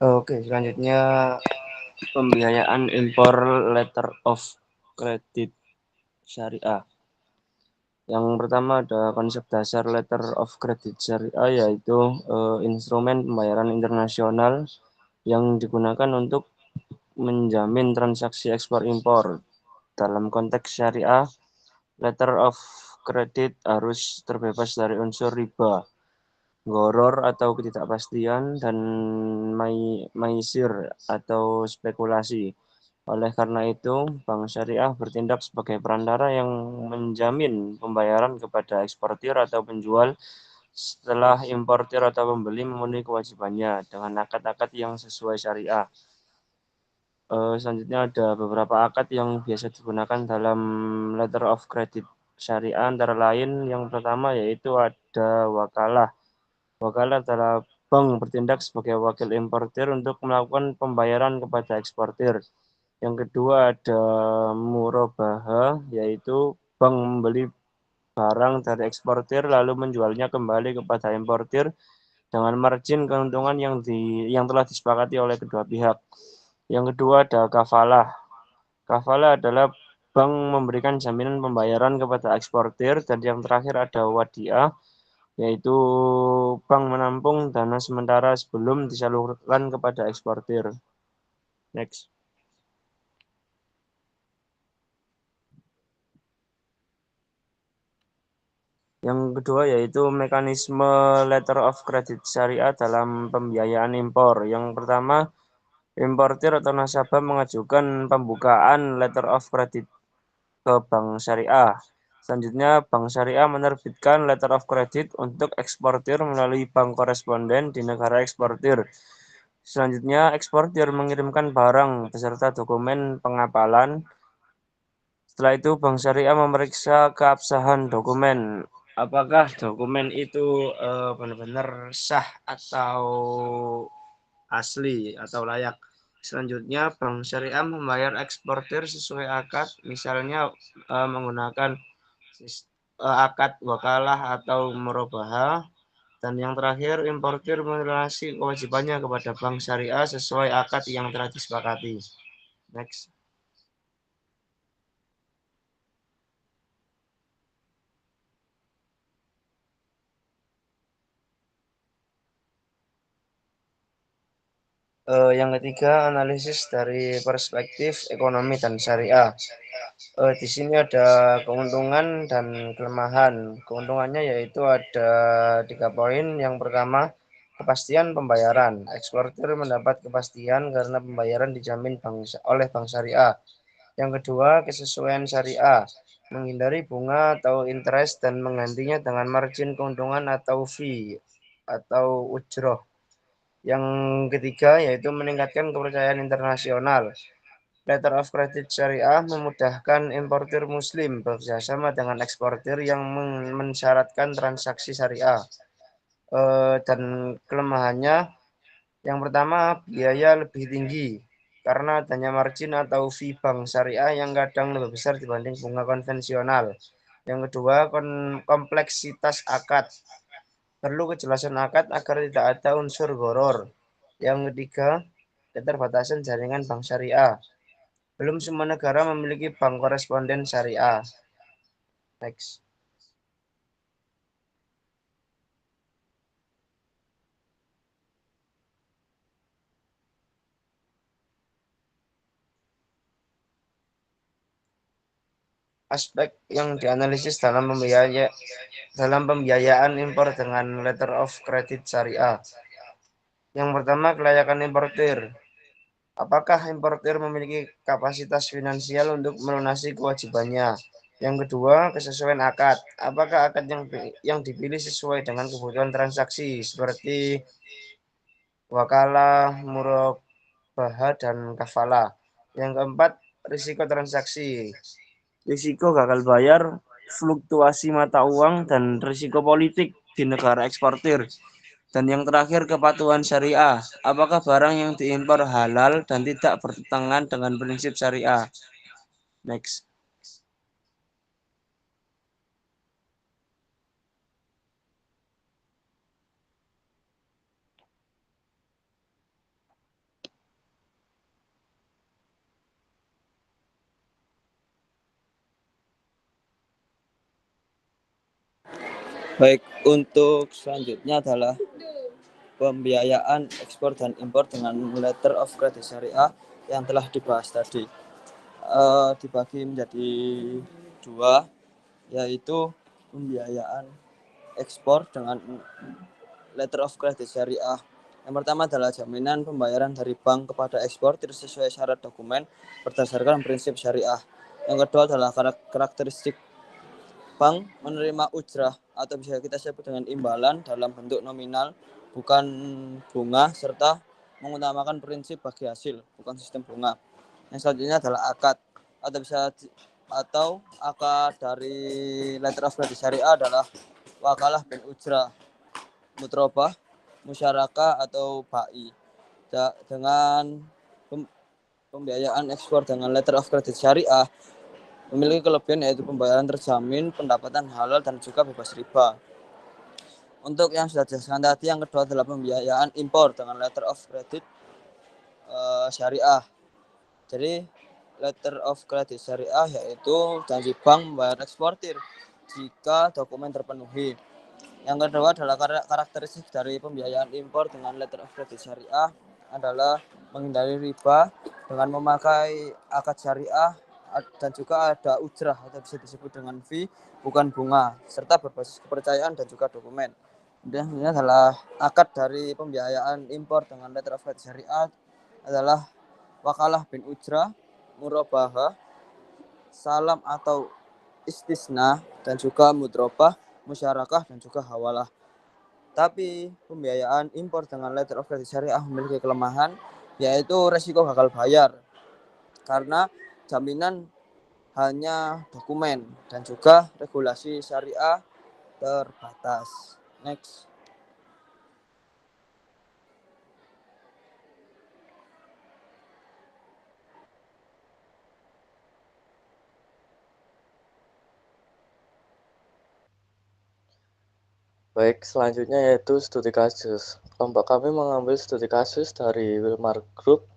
Oke, selanjutnya pembiayaan impor letter of credit syariah. Yang pertama ada konsep dasar letter of credit syariah, yaitu instrumen pembayaran internasional yang digunakan untuk menjamin transaksi ekspor impor. Dalam konteks syariah, letter of credit harus terbebas dari unsur riba, gharar atau ketidakpastian, dan maisir atau spekulasi. Oleh karena itu, Bank Syariah bertindak sebagai perantara yang menjamin pembayaran kepada eksportir atau penjual setelah importir atau pembeli memenuhi kewajibannya dengan akad-akad yang sesuai syariah. Selanjutnya ada beberapa akad yang biasa digunakan dalam letter of credit syariah, antara lain yang pertama yaitu ada wakalah. Wakalah adalah bank bertindak sebagai wakil importir untuk melakukan pembayaran kepada eksportir. Yang kedua ada murabaha, yaitu bank membeli barang dari eksportir lalu menjualnya kembali kepada importir dengan margin keuntungan yang telah disepakati oleh kedua pihak. Yang kedua ada kafalah. Kafalah adalah bank memberikan jaminan pembayaran kepada eksportir. Dan yang terakhir ada wadiah, yaitu bank menampung dana sementara sebelum disalurkan kepada eksportir. Next. Yang kedua yaitu mekanisme letter of credit syariah dalam pembiayaan impor. Yang pertama, importir atau nasabah mengajukan pembukaan letter of credit ke bank syariah. Selanjutnya, bank syariah menerbitkan letter of credit untuk eksportir melalui bank koresponden di negara eksportir. Selanjutnya, eksportir mengirimkan barang beserta dokumen pengapalan. Setelah itu, bank syariah memeriksa keabsahan dokumen. Apakah dokumen itu benar-benar sah atau asli atau layak. Selanjutnya, bank syariah membayar eksportir sesuai akad, misalnya menggunakan akad wakalah atau murabaha. Dan yang terakhir, importir melunasi kewajibannya kepada bank syariah sesuai akad yang telah disepakati. Next. Yang ketiga, analisis dari perspektif ekonomi dan syariah. Di sini ada keuntungan dan kelemahan. Keuntungannya yaitu ada 3 poin. Yang pertama, kepastian pembayaran. Eksportir mendapat kepastian karena pembayaran dijamin oleh bank syariah. Yang kedua, kesesuaian syariah. Menghindari bunga atau interest dan menggantinya dengan margin keuntungan atau fee atau ujroh. Yang ketiga yaitu meningkatkan kepercayaan internasional. Letter of credit syariah memudahkan importir muslim bekerjasama dengan eksportir yang mensyaratkan transaksi syariah. Dan kelemahannya, yang pertama biaya lebih tinggi karena adanya margin atau fee bank syariah yang kadang lebih besar dibanding bunga konvensional. Yang kedua, kompleksitas akad. Perlu kejelasan akad agar tidak ada unsur gharar. Yang ketiga, keterbatasan jaringan bank syariah. Belum semua negara memiliki bank koresponden syariah. Next. Aspek yang dianalisis dalam pembiayaan impor dengan letter of credit syariah. Yang pertama, kelayakan importir. Apakah importir memiliki kapasitas finansial untuk melunasi kewajibannya? Yang kedua, kesesuaian akad. Apakah akad yang dipilih sesuai dengan kebutuhan transaksi seperti wakalah, murabaha, dan kafalah. Yang keempat, risiko transaksi. Risiko gagal bayar, fluktuasi mata uang, dan risiko politik di negara eksportir. Dan yang terakhir, kepatuhan syariah. Apakah barang yang diimpor halal dan tidak bertentangan dengan prinsip syariah? Next. Baik, untuk selanjutnya adalah pembiayaan ekspor dan impor dengan letter of credit syariah yang telah dibahas tadi. Dibagi menjadi 2, yaitu pembiayaan ekspor dengan letter of credit syariah Yang pertama adalah jaminan pembayaran dari bank kepada eksportir sesuai syarat dokumen berdasarkan prinsip syariah. Yang kedua adalah karakteristik bank menerima ujrah atau bisa kita sebut dengan imbalan dalam bentuk nominal, bukan bunga, serta mengutamakan prinsip bagi hasil, bukan sistem bunga. Yang selanjutnya adalah akad atau akad dari letter of credit syariah adalah wakalah bin ujrah, mutrobah, musyarakah atau bai. Dengan pembiayaan ekspor dengan letter of credit syariah memiliki kelebihan yaitu pembayaran terjamin, pendapatan halal, dan juga bebas riba. Untuk yang sudah dijelaskan tadi, yang kedua adalah pembiayaan impor dengan letter of credit syariah. Jadi letter of credit syariah yaitu janji bank membayar eksportir jika dokumen terpenuhi. Yang kedua adalah karakteristik dari pembiayaan impor dengan letter of credit syariah adalah menghindari riba dengan memakai akad syariah dan juga ada ujrah atau bisa disebut dengan fee, bukan bunga, serta berbasis kepercayaan dan juga dokumen. Kemudian ini adalah akad dari pembiayaan impor dengan letter of credit syariah adalah wakalah bin ujrah, murabahah, salam atau istisna, dan juga mudrobah, musyarakah, dan juga hawalah. Tapi pembiayaan impor dengan letter of credit syariah memiliki kelemahan, yaitu resiko gagal bayar karena jaminan hanya dokumen dan juga regulasi syariah terbatas. Next. Baik, selanjutnya yaitu studi kasus. Kelompok kami mengambil studi kasus dari Wilmar Group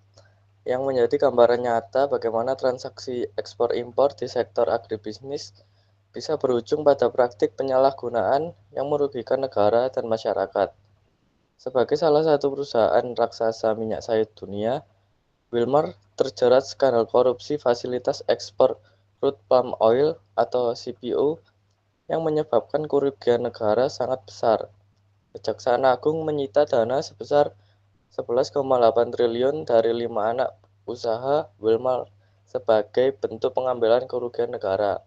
yang menjadi gambaran nyata bagaimana transaksi ekspor-impor di sektor agribisnis bisa berujung pada praktik penyalahgunaan yang merugikan negara dan masyarakat. Sebagai salah satu perusahaan raksasa minyak sawit dunia, Wilmar terjerat skandal korupsi fasilitas ekspor crude palm oil atau CPO yang menyebabkan kerugian negara sangat besar. Kejaksaan Agung menyita dana sebesar 11,8 triliun dari 5 anak usaha Wilmar sebagai bentuk pengambilan kerugian negara.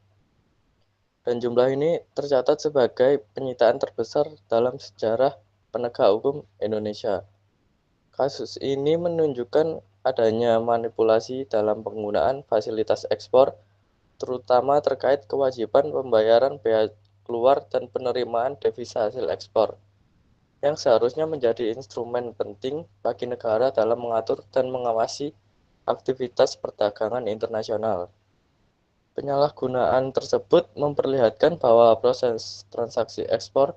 Dan jumlah ini tercatat sebagai penyitaan terbesar dalam sejarah penegak hukum Indonesia. Kasus ini menunjukkan adanya manipulasi dalam penggunaan fasilitas ekspor, terutama terkait kewajiban pembayaran bea keluar dan penerimaan devisa hasil ekspor, yang seharusnya menjadi instrumen penting bagi negara dalam mengatur dan mengawasi aktivitas perdagangan internasional. Penyalahgunaan tersebut memperlihatkan bahwa proses transaksi ekspor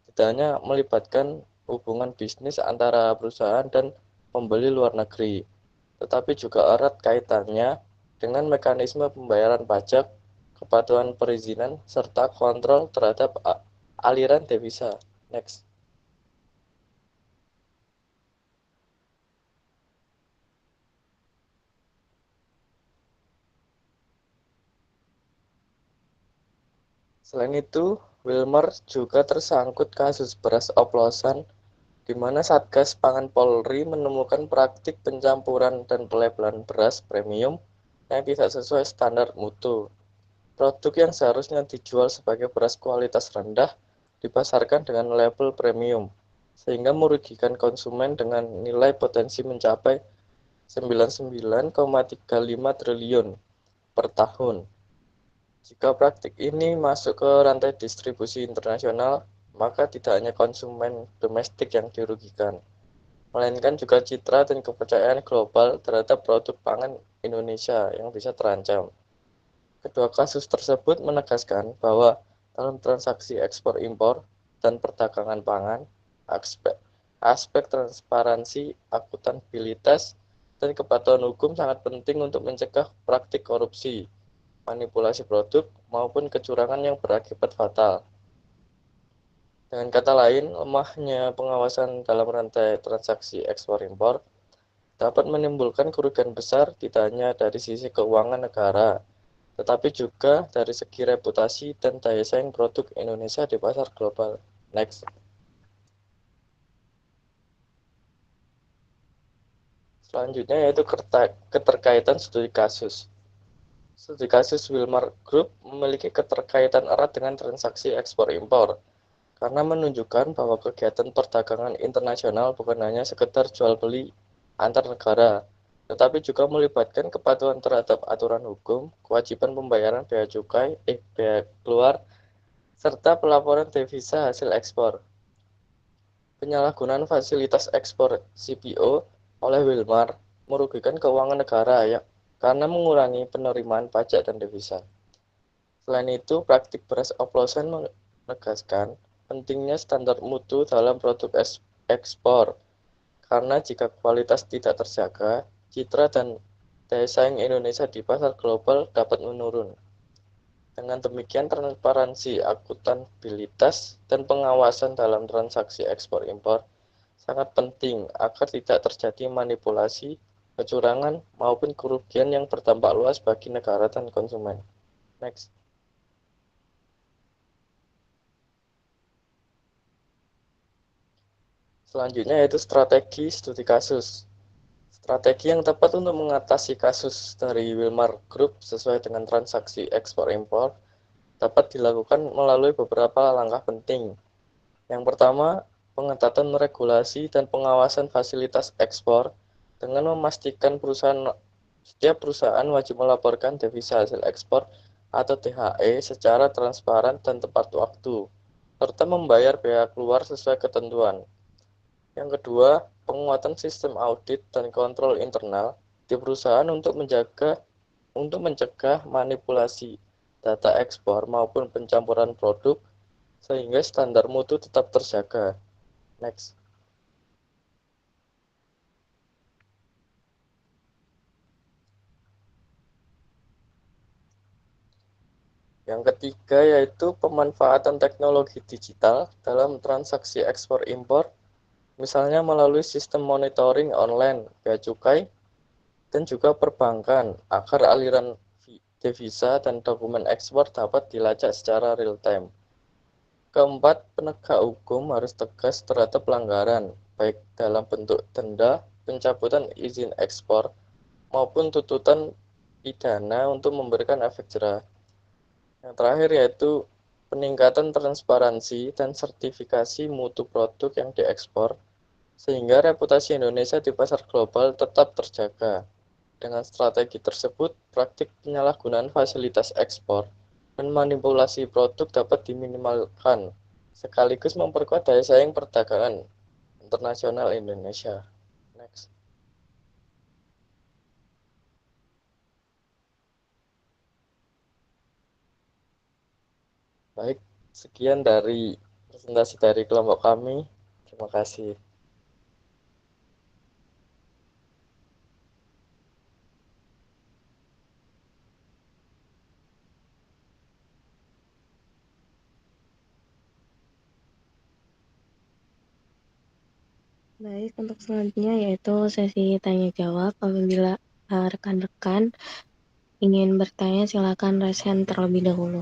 tidak hanya melibatkan hubungan bisnis antara perusahaan dan pembeli luar negeri, tetapi juga erat kaitannya dengan mekanisme pembayaran pajak, kepatuhan perizinan, serta kontrol terhadap aliran devisa. Next. Selain itu, Wilmar juga tersangkut kasus beras oplosan, di mana Satgas Pangan Polri menemukan praktik pencampuran dan pelabelan beras premium yang tidak sesuai standar mutu. Produk yang seharusnya dijual sebagai beras kualitas rendah dipasarkan dengan label premium, sehingga merugikan konsumen dengan nilai potensi mencapai 99,35 triliun per tahun. Jika praktik ini masuk ke rantai distribusi internasional, maka tidak hanya konsumen domestik yang dirugikan, melainkan juga citra dan kepercayaan global terhadap produk pangan Indonesia yang bisa terancam. Kedua kasus tersebut menegaskan bahwa dalam transaksi ekspor-impor dan perdagangan pangan, aspek transparansi, akuntabilitas, dan kepatuhan hukum sangat penting untuk mencegah praktik korupsi, manipulasi produk, maupun kecurangan yang berakibat fatal. Dengan kata lain, lemahnya pengawasan dalam rantai transaksi ekspor-impor dapat menimbulkan kerugian besar tidak hanya dari sisi keuangan negara, tetapi juga dari segi reputasi dan daya saing produk Indonesia di pasar global. Next. Selanjutnya yaitu keterkaitan studi kasus. Studi kasus Wilmar Group memiliki keterkaitan erat dengan transaksi ekspor-impor, karena menunjukkan bahwa kegiatan perdagangan internasional bukan hanya sekedar jual-beli antar negara, tetapi juga melibatkan kepatuhan terhadap aturan hukum, kewajiban pembayaran bea keluar, serta pelaporan devisa hasil ekspor. Penyalahgunaan fasilitas ekspor CPO oleh Wilmar merugikan keuangan negara karena mengurangi penerimaan pajak dan devisa. Selain itu, praktik beras oplosan menegaskan pentingnya standar mutu dalam produk ekspor, karena jika kualitas tidak terjaga, citra dan daya saing Indonesia di pasar global dapat menurun. Dengan demikian, transparansi, akuntabilitas, dan pengawasan dalam transaksi ekspor-impor sangat penting agar tidak terjadi manipulasi, kecurangan, maupun kerugian yang berdampak luas bagi negara dan konsumen. Next. Selanjutnya yaitu strategi studi kasus. Strategi yang tepat untuk mengatasi kasus dari Wilmar Group sesuai dengan transaksi ekspor-impor dapat dilakukan melalui beberapa langkah penting. Yang pertama, pengetatan regulasi dan pengawasan fasilitas ekspor dengan memastikan setiap perusahaan wajib melaporkan devisa hasil ekspor atau THE secara transparan dan tepat waktu, serta membayar bea keluar sesuai ketentuan. Yang kedua, penguatan sistem audit dan kontrol internal di perusahaan untuk mencegah manipulasi data ekspor maupun pencampuran produk sehingga standar mutu tetap terjaga. Next. Yang ketiga yaitu pemanfaatan teknologi digital dalam transaksi ekspor impor, misalnya melalui sistem monitoring online, bea cukai, dan juga perbankan agar aliran devisa dan dokumen ekspor dapat dilacak secara real time. Keempat, penegak hukum harus tegas terhadap pelanggaran, baik dalam bentuk denda, pencabutan izin ekspor, maupun tuntutan pidana untuk memberikan efek jera. Yang terakhir yaitu peningkatan transparansi dan sertifikasi mutu produk yang diekspor, sehingga reputasi Indonesia di pasar global tetap terjaga. Dengan strategi tersebut, praktik penyalahgunaan fasilitas ekspor dan manipulasi produk dapat diminimalkan, sekaligus memperkuat daya saing perdagangan internasional Indonesia. Next. Baik, sekian dari presentasi dari kelompok kami. Terima kasih. Baik, untuk selanjutnya yaitu sesi tanya jawab. Apabila rekan-rekan ingin bertanya, silakan raise hand terlebih dahulu.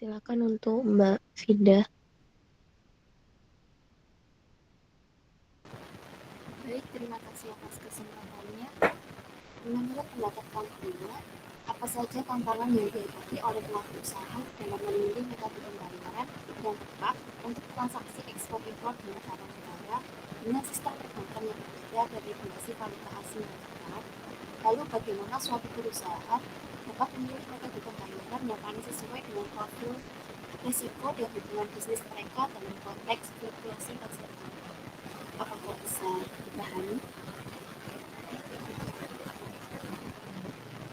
Silakan untuk Mbak Fida. Baik, terima kasih atas kesempatannya. Menurut pendapat Kampina, apa saja tantangan yang dihadapi oleh pelaku usaha dalam memilih metode pembayaran yang tepat untuk transaksi ekspor impor di negara-negara dengan sistem perbankan yang berbeda dan regulasi valuta asing yang ketat? Lalu bagaimana suatu perusahaan dapat memilih metode pembayaran yang paling sesuai dengan profil risiko dan hubungan bisnis mereka dalam konteks fluktuasi pasar uang? Apakah bisa dipahami?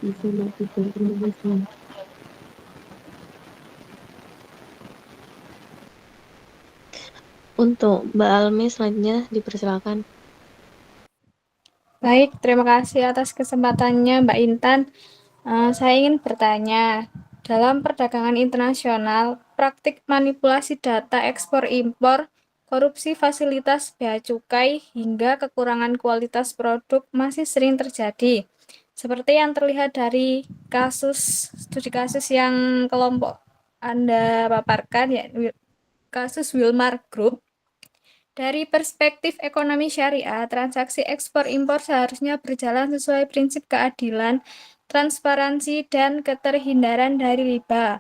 Bisa Mbak Fida, terima kasih. Untuk Mbak Almi selanjutnya dipersilakan. Baik, terima kasih atas kesempatannya Mbak Intan. Saya ingin bertanya, dalam perdagangan internasional, praktik manipulasi data ekspor-impor, korupsi fasilitas bea cukai, hingga kekurangan kualitas produk masih sering terjadi. Seperti yang terlihat dari studi kasus yang kelompok Anda paparkan, ya, kasus Wilmar Group. Dari perspektif ekonomi syariah, transaksi ekspor-impor seharusnya berjalan sesuai prinsip keadilan, transparansi, dan keterhindaran dari riba,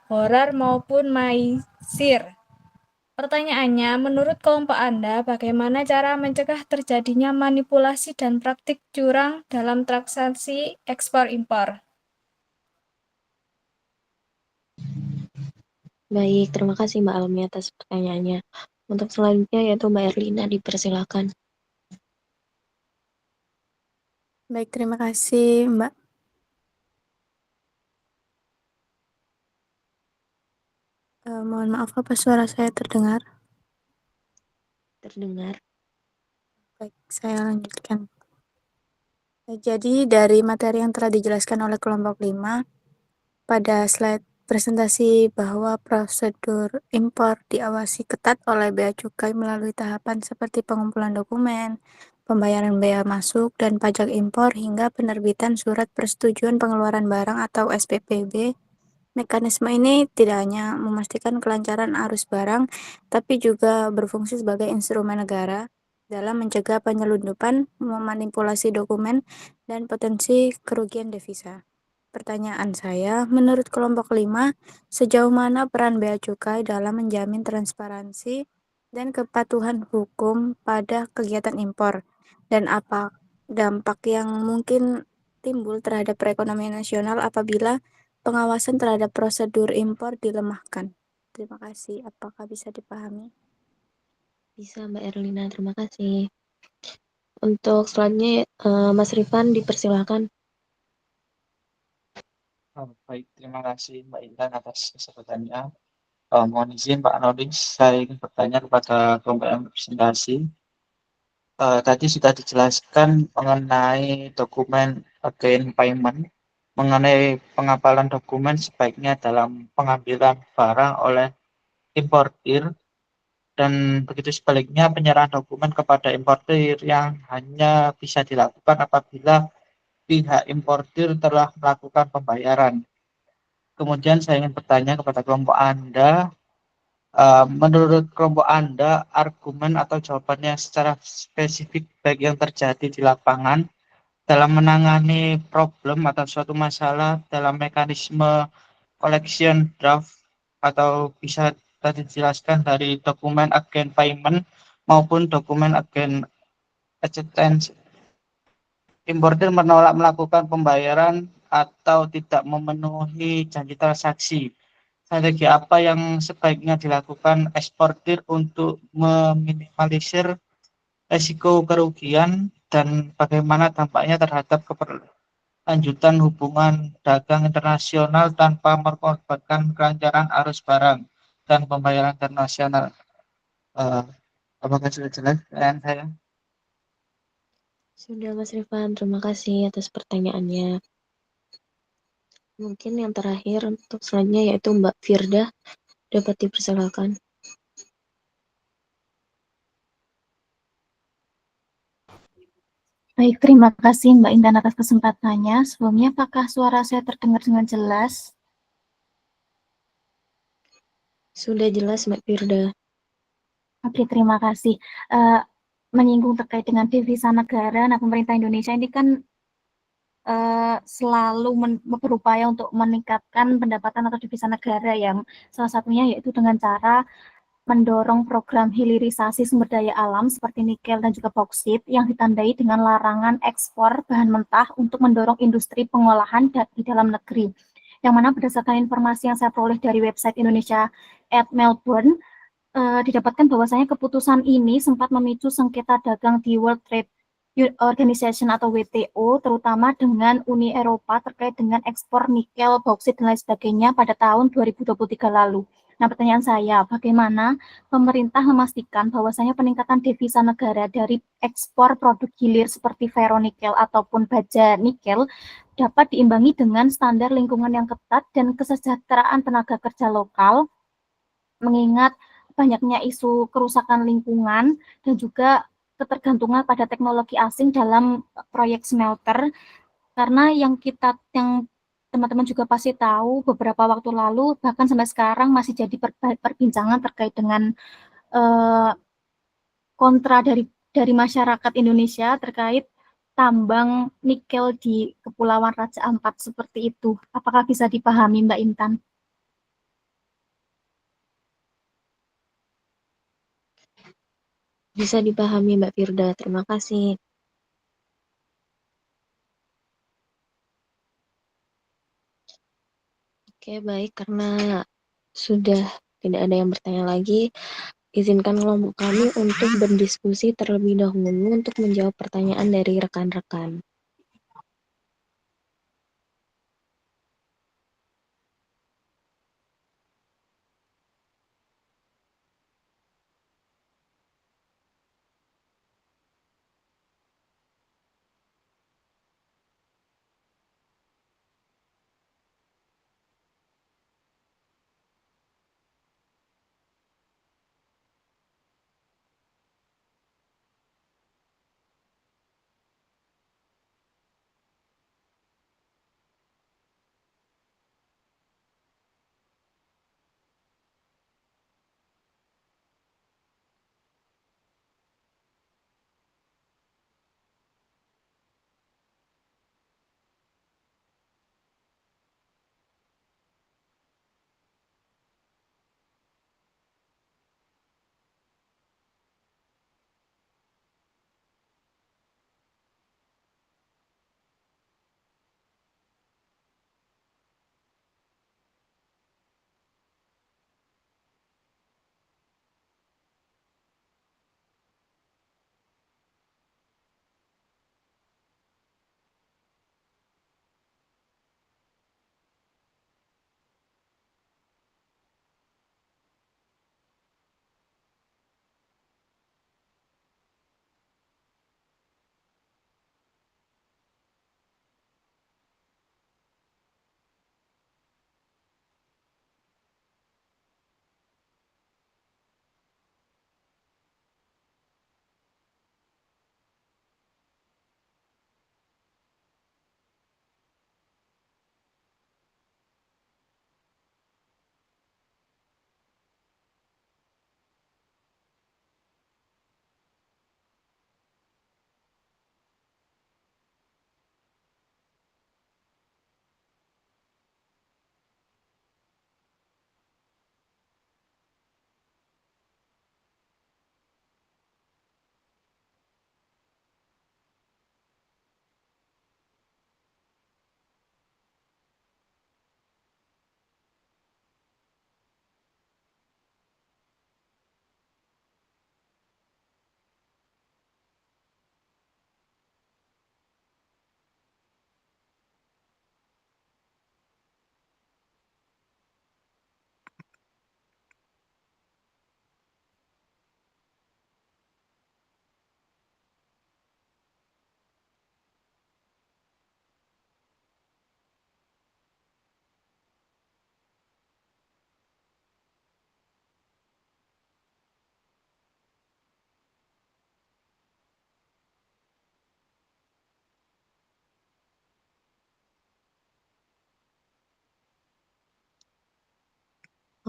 gharar maupun maisir. Pertanyaannya, menurut kelompok Anda, bagaimana cara mencegah terjadinya manipulasi dan praktik curang dalam transaksi ekspor-impor? Baik, terima kasih Mbak Almi atas pertanyaannya. Untuk selanjutnya yaitu Mbak Erlina, dipersilakan. Baik, terima kasih Mbak. Mohon maaf, apa suara saya terdengar? Terdengar. Baik, saya lanjutkan. Jadi dari materi yang telah dijelaskan oleh kelompok 5, pada slide presentasi bahwa prosedur impor diawasi ketat oleh bea cukai melalui tahapan seperti pengumpulan dokumen, pembayaran bea masuk dan pajak impor hingga penerbitan surat persetujuan pengeluaran barang atau SPPB. Mekanisme ini tidak hanya memastikan kelancaran arus barang, tapi juga berfungsi sebagai instrumen negara dalam mencegah penyelundupan, memanipulasi dokumen, dan potensi kerugian devisa. Pertanyaan saya, menurut kelompok 5, sejauh mana peran bea cukai dalam menjamin transparansi dan kepatuhan hukum pada kegiatan impor, dan apa dampak yang mungkin timbul terhadap perekonomian nasional apabila pengawasan terhadap prosedur impor dilemahkan? Terima kasih. Apakah bisa dipahami? Bisa Mbak Erlina, terima kasih. Untuk selanjutnya Mas Rifan, dipersilakan. Baik, terima kasih Mbak Intan atas kesempatannya. Mohon izin Pak Noding, saya ingin bertanya kepada kelompok yang presentasi. Tadi sudah dijelaskan mengenai dokumen again payment, mengenai pengapalan dokumen sebaiknya dalam pengambilan barang oleh importir, dan begitu sebaliknya penyerahan dokumen kepada importir yang hanya bisa dilakukan apabila pihak importir telah melakukan pembayaran. Kemudian saya ingin bertanya kepada kelompok Anda, menurut kelompok Anda, argumen atau jawabannya secara spesifik baik yang terjadi di lapangan dalam menangani problem atau suatu masalah dalam mekanisme collection draft, atau bisa tadi dijelaskan dari dokumen agent payment maupun dokumen agent acceptance. Importir menolak melakukan pembayaran atau tidak memenuhi janji transaksi. Strategi apa yang sebaiknya dilakukan eksportir untuk meminimalisir risiko kerugian dan bagaimana dampaknya terhadap keberlanjutan hubungan dagang internasional tanpa mengorbankan kelancaran arus barang dan pembayaran internasional? Apakah sudah jelas pertanyaan saya? Sudah Mas Rifan, terima kasih atas pertanyaannya. Mungkin yang terakhir untuk selanjutnya yaitu Mbak Firda, dapat dipersilakan. Baik, terima kasih Mbak Intan atas kesempatannya. Sebelumnya, apakah suara saya terdengar dengan jelas? Sudah jelas Mbak Firda. Oke, terima kasih. Menyinggung terkait dengan devisa negara, nah pemerintah Indonesia ini kan selalu berupaya untuk meningkatkan pendapatan atau devisa negara, yang salah satunya yaitu dengan cara mendorong program hilirisasi sumber daya alam seperti nikel dan juga bauksit yang ditandai dengan larangan ekspor bahan mentah untuk mendorong industri pengolahan di dalam negeri. Yang mana berdasarkan informasi yang saya peroleh dari website Indonesia at Melbourne, didapatkan bahwasanya keputusan ini sempat memicu sengketa dagang di World Trade Organization atau WTO, terutama dengan Uni Eropa terkait dengan ekspor nikel, bauksit, dan lain sebagainya pada tahun 2023 lalu. Nah, pertanyaan saya, bagaimana pemerintah memastikan bahwasanya peningkatan devisa negara dari ekspor produk hilir seperti ferronikel ataupun baja nikel dapat diimbangi dengan standar lingkungan yang ketat dan kesejahteraan tenaga kerja lokal, mengingat banyaknya isu kerusakan lingkungan dan juga ketergantungan pada teknologi asing dalam proyek smelter. Karena yang teman-teman juga pasti tahu beberapa waktu lalu bahkan sampai sekarang masih jadi perbincangan terkait dengan kontra dari masyarakat Indonesia terkait tambang nikel di Kepulauan Raja Ampat seperti itu. Apakah bisa dipahami, Mbak Intan? Bisa dipahami, Mbak Firda. Terima kasih. Oke, baik. Karena sudah tidak ada yang bertanya lagi, izinkan kelompok kami untuk berdiskusi terlebih dahulu untuk menjawab pertanyaan dari rekan-rekan.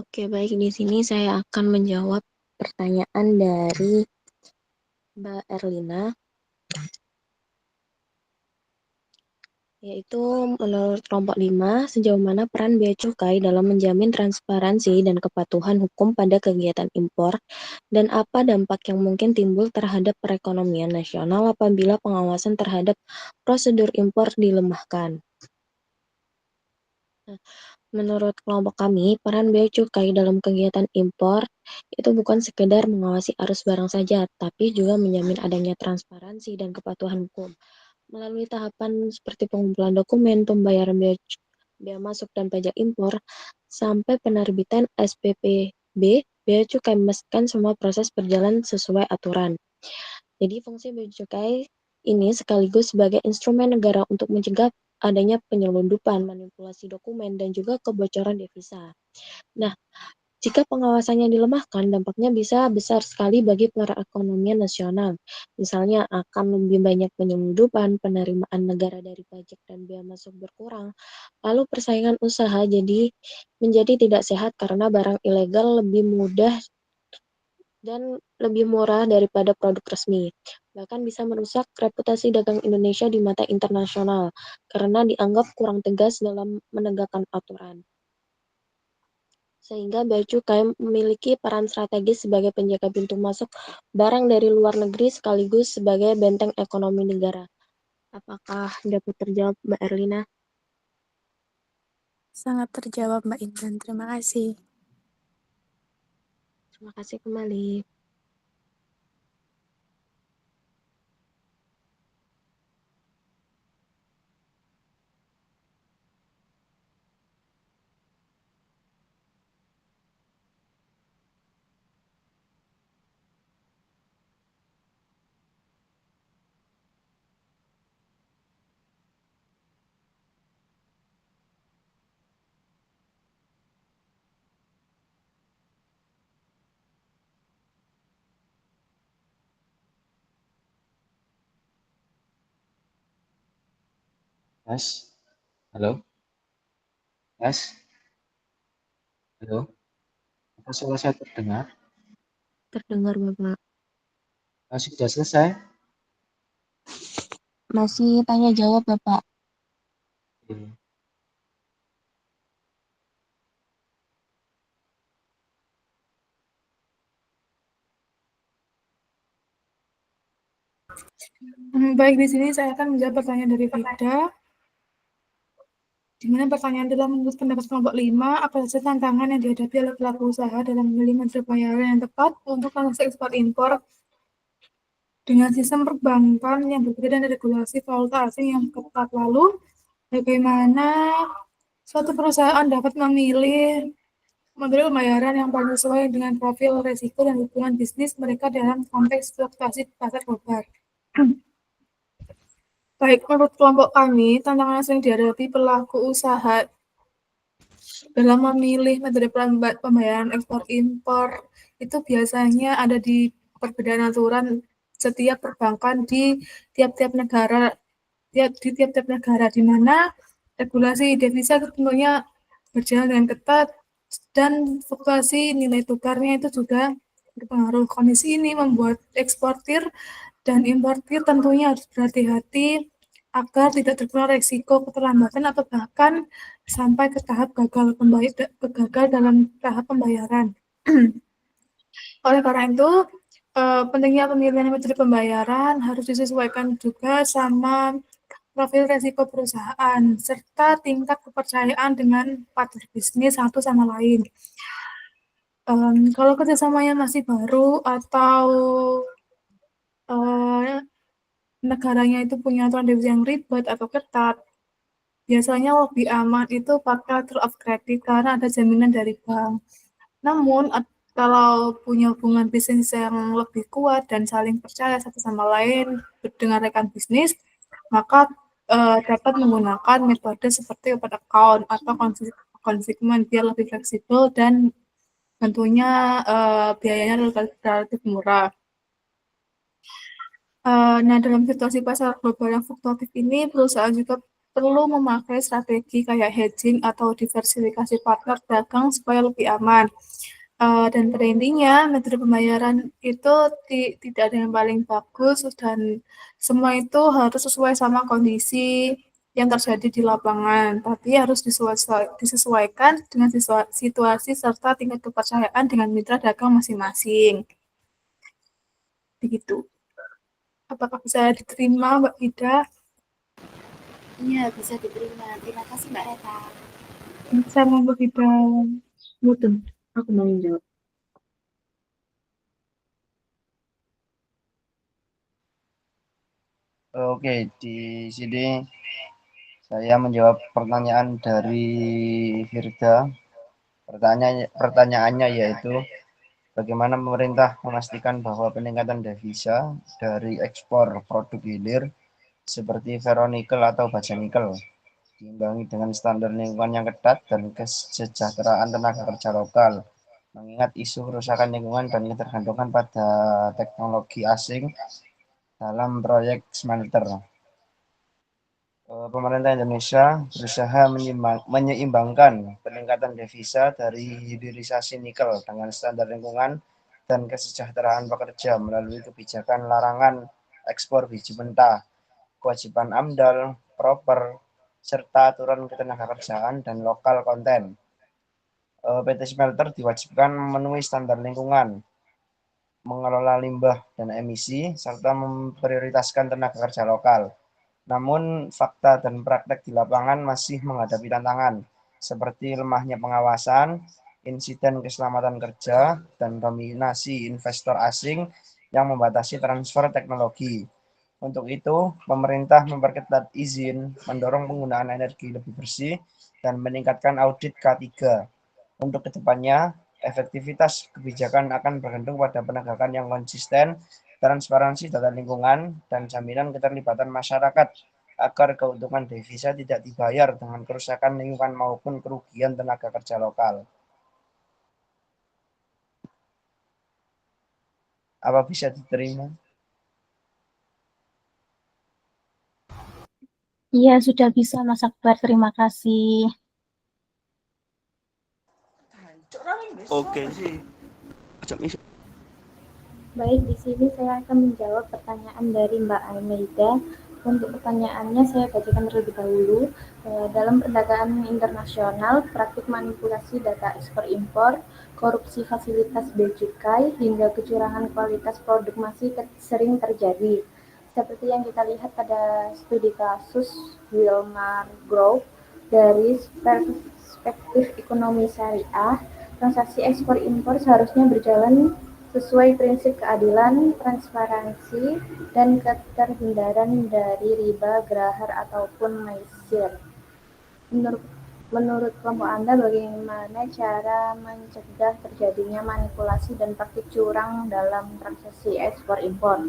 Oke, baik. Di sini saya akan menjawab pertanyaan dari Mbak Erlina, yaitu menurut kelompok 5, sejauh mana peran Bea Cukai dalam menjamin transparansi dan kepatuhan hukum pada kegiatan impor, dan apa dampak yang mungkin timbul terhadap perekonomian nasional apabila pengawasan terhadap prosedur impor dilemahkan. Menurut kelompok kami, peran Bea Cukai dalam kegiatan impor itu bukan sekedar mengawasi arus barang saja, tapi juga menjamin adanya transparansi dan kepatuhan hukum. Melalui tahapan seperti pengumpulan dokumen, pembayaran bea masuk dan pajak impor, sampai penerbitan SPPB, Bea Cukai memastikan semua proses berjalan sesuai aturan. Jadi fungsi Bea Cukai ini sekaligus sebagai instrumen negara untuk mencegah adanya penyelundupan, manipulasi dokumen, dan juga kebocoran devisa. Nah, jika pengawasannya dilemahkan, dampaknya bisa besar sekali bagi perekonomian nasional. Misalnya akan lebih banyak penyelundupan, penerimaan negara dari pajak dan bea masuk berkurang, lalu persaingan usaha menjadi tidak sehat karena barang ilegal lebih mudah dan lebih murah daripada produk resmi. Bahkan bisa merusak reputasi dagang Indonesia di mata internasional karena dianggap kurang tegas dalam menegakkan aturan. Sehingga Bea Cukai memiliki peran strategis sebagai penjaga pintu masuk barang dari luar negeri sekaligus sebagai benteng ekonomi negara. Apakah dapat terjawab, Mbak Erlina? Sangat terjawab, Mbak Intan. Terima kasih. Terima kasih kembali. Mas, halo, Mas, halo, apa suara saya terdengar? Terdengar, Bapak. Sudah selesai? Masih tanya jawab, Bapak. Oke. Baik, di sini saya akan menjawab pertanyaan dari Vida. Di mana pertanyaan adalah menurut pendapat kelompok 5, apa saja tantangan yang dihadapi oleh pelaku usaha dalam memilih menteri pembayaran yang tepat untuk transaksi ekspor impor dengan sistem perbankan yang berbeda dan regulasi valuta asing yang ketat. Lalu, bagaimana suatu perusahaan dapat memilih model pembayaran yang paling sesuai dengan profil resiko dan hubungan bisnis mereka dalam konteks fluktuasi pasar global. Baik, menurut kelompok kami, tantangan yang sering dihadapi pelaku usaha dalam memilih metode pembayaran ekspor impor itu biasanya ada di perbedaan aturan setiap perbankan di tiap-tiap negara, di mana regulasi devisa tentunya berjalan dengan ketat dan fluktuasi nilai tukarnya itu juga berpengaruh. Kondisi ini membuat eksportir dan importir tentunya harus berhati-hati agar tidak terkena resiko keterlambatan atau bahkan sampai ke tahap gagal dalam tahap pembayaran. Oleh karena itu, pentingnya pemilihan metode pembayaran harus disesuaikan juga sama profil resiko perusahaan serta tingkat kepercayaan dengan partner bisnis satu sama lain. Kalau kerjasamanya masih baru atau negaranya itu punya aturan devisa yang ribet atau ketat, biasanya lebih aman itu pakai letter of credit karena ada jaminan dari bank. Namun, kalau punya hubungan bisnis yang lebih kuat dan saling percaya satu sama lain dengan rekan bisnis, maka dapat menggunakan metode seperti open account atau konsigmen biar lebih fleksibel dan tentunya biayanya relatif murah. Nah, dalam situasi pasar global yang fluktuatif ini, perusahaan juga perlu memakai strategi kayak hedging atau diversifikasi partner dagang supaya lebih aman. Dan pada intinya, metode pembayaran itu tidak ada yang paling bagus dan semua itu harus sesuai sama kondisi yang terjadi di lapangan, tapi harus disesuaikan dengan situasi serta tingkat kepercayaan dengan mitra dagang masing-masing. Begitu. Apakah bisa diterima, Mbak Ida? Iya, bisa diterima. Terima kasih, Mbak Reta. Sama Mbak Ida. Mutun, aku mau jawab. Oke, di sini saya menjawab pertanyaan dari Firda. Pertanyaannya yaitu, bagaimana pemerintah memastikan bahwa peningkatan devisa dari ekspor produk hilir seperti ferronikel atau baja nikel diimbangi dengan standar lingkungan yang ketat dan kesejahteraan tenaga kerja lokal. Mengingat isu kerusakan lingkungan dan ketergantungan pada teknologi asing dalam proyek smelter. Pemerintah Indonesia berusaha menyeimbangkan peningkatan devisa dari hilirisasi nikel dengan standar lingkungan dan kesejahteraan pekerja melalui kebijakan larangan ekspor biji mentah, kewajiban AMDAL, proper, serta aturan ketenagakerjaan dan lokal konten. PT Smelter diwajibkan memenuhi standar lingkungan, mengelola limbah dan emisi, serta memprioritaskan tenaga kerja lokal. Namun, fakta dan praktek di lapangan masih menghadapi tantangan, seperti lemahnya pengawasan, insiden keselamatan kerja, dan dominasi investor asing yang membatasi transfer teknologi. Untuk itu, pemerintah memperketat izin, mendorong penggunaan energi lebih bersih, dan meningkatkan audit K3. Untuk kedepannya, efektivitas kebijakan akan bergantung pada penegakan yang konsisten, transparansi data lingkungan, dan jaminan keterlibatan masyarakat agar keuntungan devisa tidak dibayar dengan kerusakan lingkungan maupun kerugian tenaga kerja lokal. Apa bisa diterima? Iya, sudah bisa Mas Akbar. Terima kasih. Oke sih. Baik, di sini saya akan menjawab pertanyaan dari Mbak Almeida. Untuk pertanyaannya saya bacakan terlebih dahulu. Dalam perdagangan internasional, praktik manipulasi data ekspor impor, korupsi fasilitas bea cukai, hingga kecurangan kualitas produk masih sering terjadi. Seperti yang kita lihat pada studi kasus Wilmar Group dari perspektif ekonomi syariah, transaksi ekspor impor seharusnya berjalan sesuai prinsip keadilan, transparansi, dan keterhindaran dari riba, grahar, ataupun maisir. Menurut kelompok Anda, bagaimana cara mencegah terjadinya manipulasi dan praktik curang dalam transaksi ekspor-impor?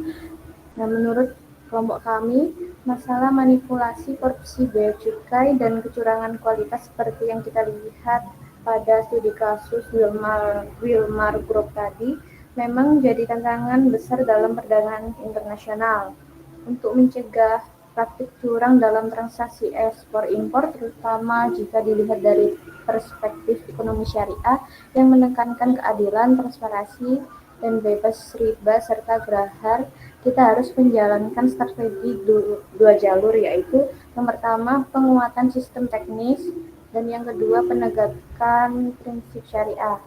Nah, menurut kelompok kami, masalah manipulasi, korupsi bea cukai, dan kecurangan kualitas seperti yang kita lihat pada studi kasus Wilmar Group tadi memang jadi tantangan besar dalam perdagangan internasional. Untuk mencegah praktik curang dalam transaksi ekspor-impor, terutama jika dilihat dari perspektif ekonomi syariah yang menekankan keadilan, transparansi, dan bebas riba serta grahar, kita harus menjalankan strategi dua jalur, yaitu yang pertama penguatan sistem teknis dan yang kedua penegakan prinsip syariah.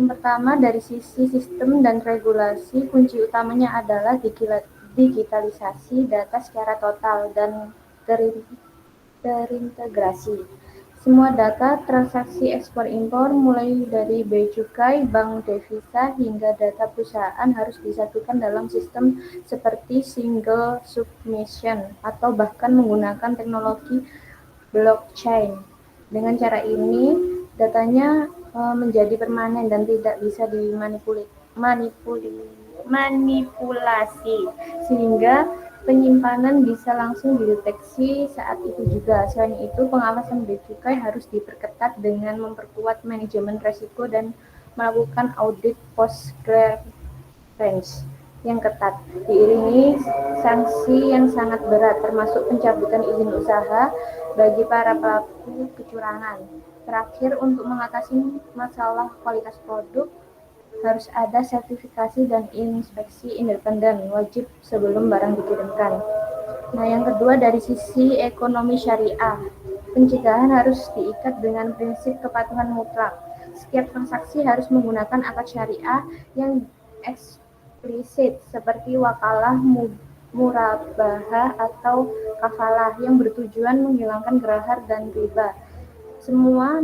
Yang pertama, dari sisi sistem dan regulasi, kunci utamanya adalah digitalisasi data secara total dan terintegrasi. Semua data transaksi ekspor-impor mulai dari bea cukai, bank devisa, hingga data perusahaan harus disatukan dalam sistem seperti single submission atau bahkan menggunakan teknologi blockchain. Dengan cara ini, datanya menjadi permanen dan tidak bisa dimanipulasi, sehingga penyimpanan bisa langsung dideteksi saat itu juga. Selain itu, pengawasan bea cukai harus diperketat dengan memperkuat manajemen risiko dan melakukan audit post-clearance yang ketat, diiringi sanksi yang sangat berat, termasuk pencabutan izin usaha bagi para pelaku kecurangan. Terakhir, untuk mengatasi masalah kualitas produk, harus ada sertifikasi dan inspeksi independen wajib sebelum barang dikirimkan. Nah, yang kedua, dari sisi ekonomi syariah, pencegahan harus diikat dengan prinsip kepatuhan mutlak. Setiap transaksi harus menggunakan akad syariah yang eksplisit seperti wakalah, murabahah, atau kafalah yang bertujuan menghilangkan grahar dan riba. Semua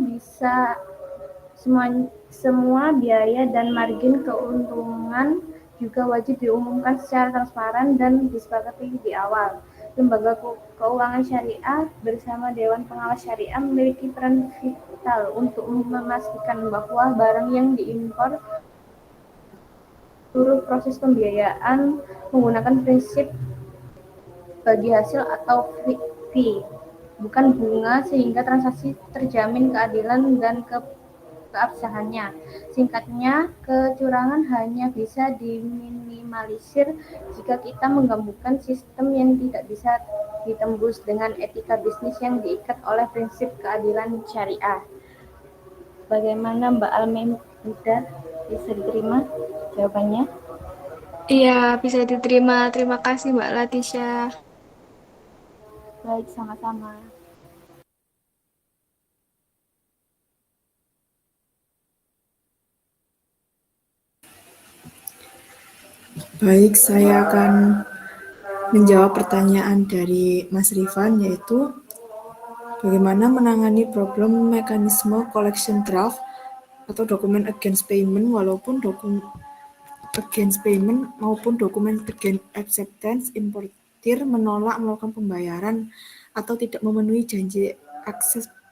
biaya dan margin keuntungan juga wajib diumumkan secara transparan dan disepakati di awal. Lembaga keuangan syariah bersama Dewan Pengawas Syariah memiliki peran vital untuk memastikan bahwa barang yang diimpor seluruh proses pembiayaan menggunakan prinsip bagi hasil atau fee. bukan bunga, sehingga transaksi terjamin keadilan dan keabsahannya. Singkatnya, kecurangan hanya bisa diminimalisir jika kita menggabungkan sistem yang tidak bisa ditembus dengan etika bisnis yang diikat oleh prinsip keadilan syariah. Bagaimana Mbak Almi? Udah bisa diterima jawabannya? Iya, bisa diterima. Terima kasih Mbak Latisha. Baik, sama-sama. Baik, saya akan menjawab pertanyaan dari Mas Rifan, yaitu bagaimana menangani problem mekanisme collection draft atau dokumen against payment maupun dokumen against acceptance importir menolak melakukan pembayaran atau tidak memenuhi janji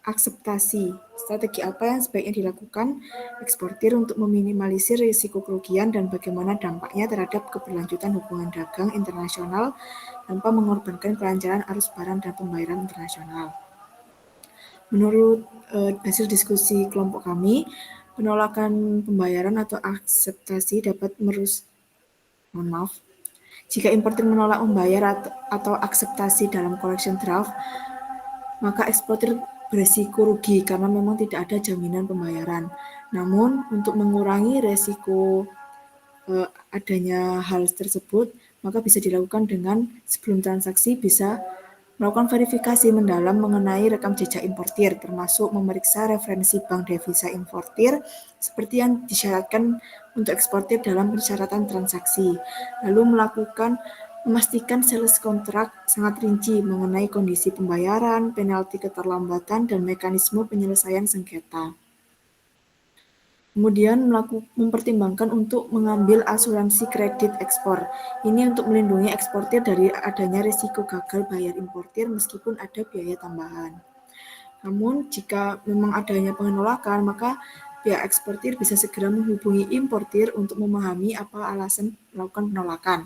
akseptasi. Strategi apa yang sebaiknya dilakukan eksportir untuk meminimalisir risiko kerugian dan bagaimana dampaknya terhadap keberlanjutan hubungan dagang internasional tanpa mengorbankan kelancaran arus barang dan pembayaran internasional. Menurut hasil diskusi kelompok kami, penolakan pembayaran atau akseptasi dapat jika importir menolak membayar atau akseptasi dalam collection draft, maka eksportir beresiko rugi karena memang tidak ada jaminan pembayaran. Namun, untuk mengurangi resiko adanya hal tersebut, maka bisa dilakukan dengan sebelum transaksi bisa melakukan verifikasi mendalam mengenai rekam jejak importir, termasuk memeriksa referensi bank devisa importir seperti yang disyaratkan untuk eksportir dalam persyaratan transaksi. Lalu memastikan sales kontrak sangat rinci mengenai kondisi pembayaran, penalti keterlambatan, dan mekanisme penyelesaian sengketa. Kemudian mempertimbangkan untuk mengambil asuransi kredit ekspor. Ini untuk melindungi eksportir dari adanya risiko gagal bayar importir meskipun ada biaya tambahan. Namun jika memang adanya penolakan, maka pihak eksportir bisa segera menghubungi importir untuk memahami apa alasan melakukan penolakan.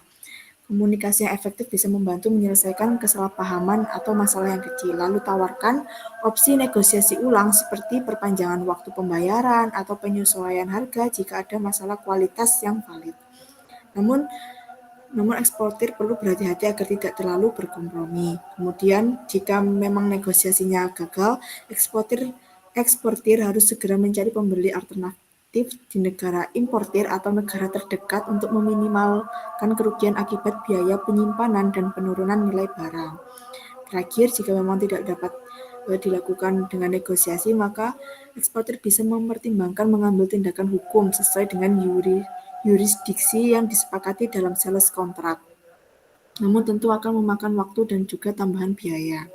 Komunikasi yang efektif bisa membantu menyelesaikan kesalahpahaman atau masalah yang kecil. Lalu tawarkan opsi negosiasi ulang seperti perpanjangan waktu pembayaran atau penyesuaian harga jika ada masalah kualitas yang valid. Namun eksportir perlu berhati-hati agar tidak terlalu berkompromi. Kemudian jika memang negosiasinya gagal, eksportir harus segera mencari pembeli alternatif di negara importir atau negara terdekat untuk meminimalkan kerugian akibat biaya penyimpanan dan penurunan nilai barang. Terakhir, jika memang tidak dapat dilakukan dengan negosiasi, maka eksportir bisa mempertimbangkan mengambil tindakan hukum sesuai dengan yurisdiksi yang disepakati dalam sales kontrak. Namun tentu akan memakan waktu dan juga tambahan biaya.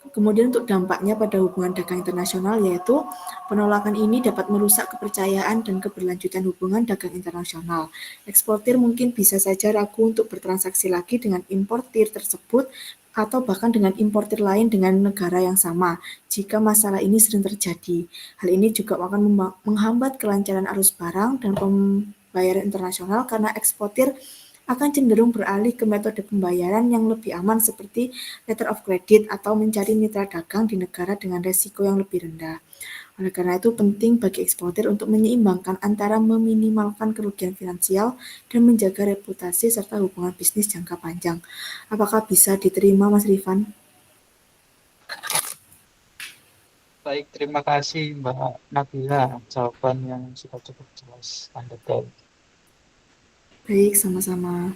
Kemudian untuk dampaknya pada hubungan dagang internasional, yaitu penolakan ini dapat merusak kepercayaan dan keberlanjutan hubungan dagang internasional. Eksportir mungkin bisa saja ragu untuk bertransaksi lagi dengan importir tersebut atau bahkan dengan importir lain dengan negara yang sama jika masalah ini sering terjadi. Hal ini juga akan menghambat kelancaran arus barang dan pembayaran internasional karena eksportir akan cenderung beralih ke metode pembayaran yang lebih aman seperti letter of credit atau mencari mitra dagang di negara dengan resiko yang lebih rendah. Oleh karena itu penting bagi eksportir untuk menyeimbangkan antara meminimalkan kerugian finansial dan menjaga reputasi serta hubungan bisnis jangka panjang. Apakah bisa diterima, Mas Rifan? Baik, terima kasih Mbak Nabila. Jawaban yang sudah cukup jelas dan detail. Baik, sama-sama.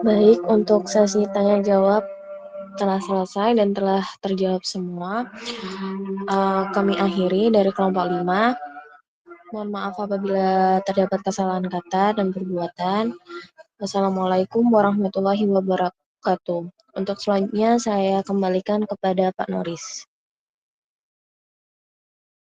Baik, untuk sesi tanya jawab telah selesai dan telah terjawab semua. Kami akhiri dari kelompok 5. Mohon maaf apabila terdapat kesalahan kata dan perbuatan. Wassalamualaikum warahmatullahi wabarakatuh. Untuk selanjutnya saya kembalikan kepada Pak Noris.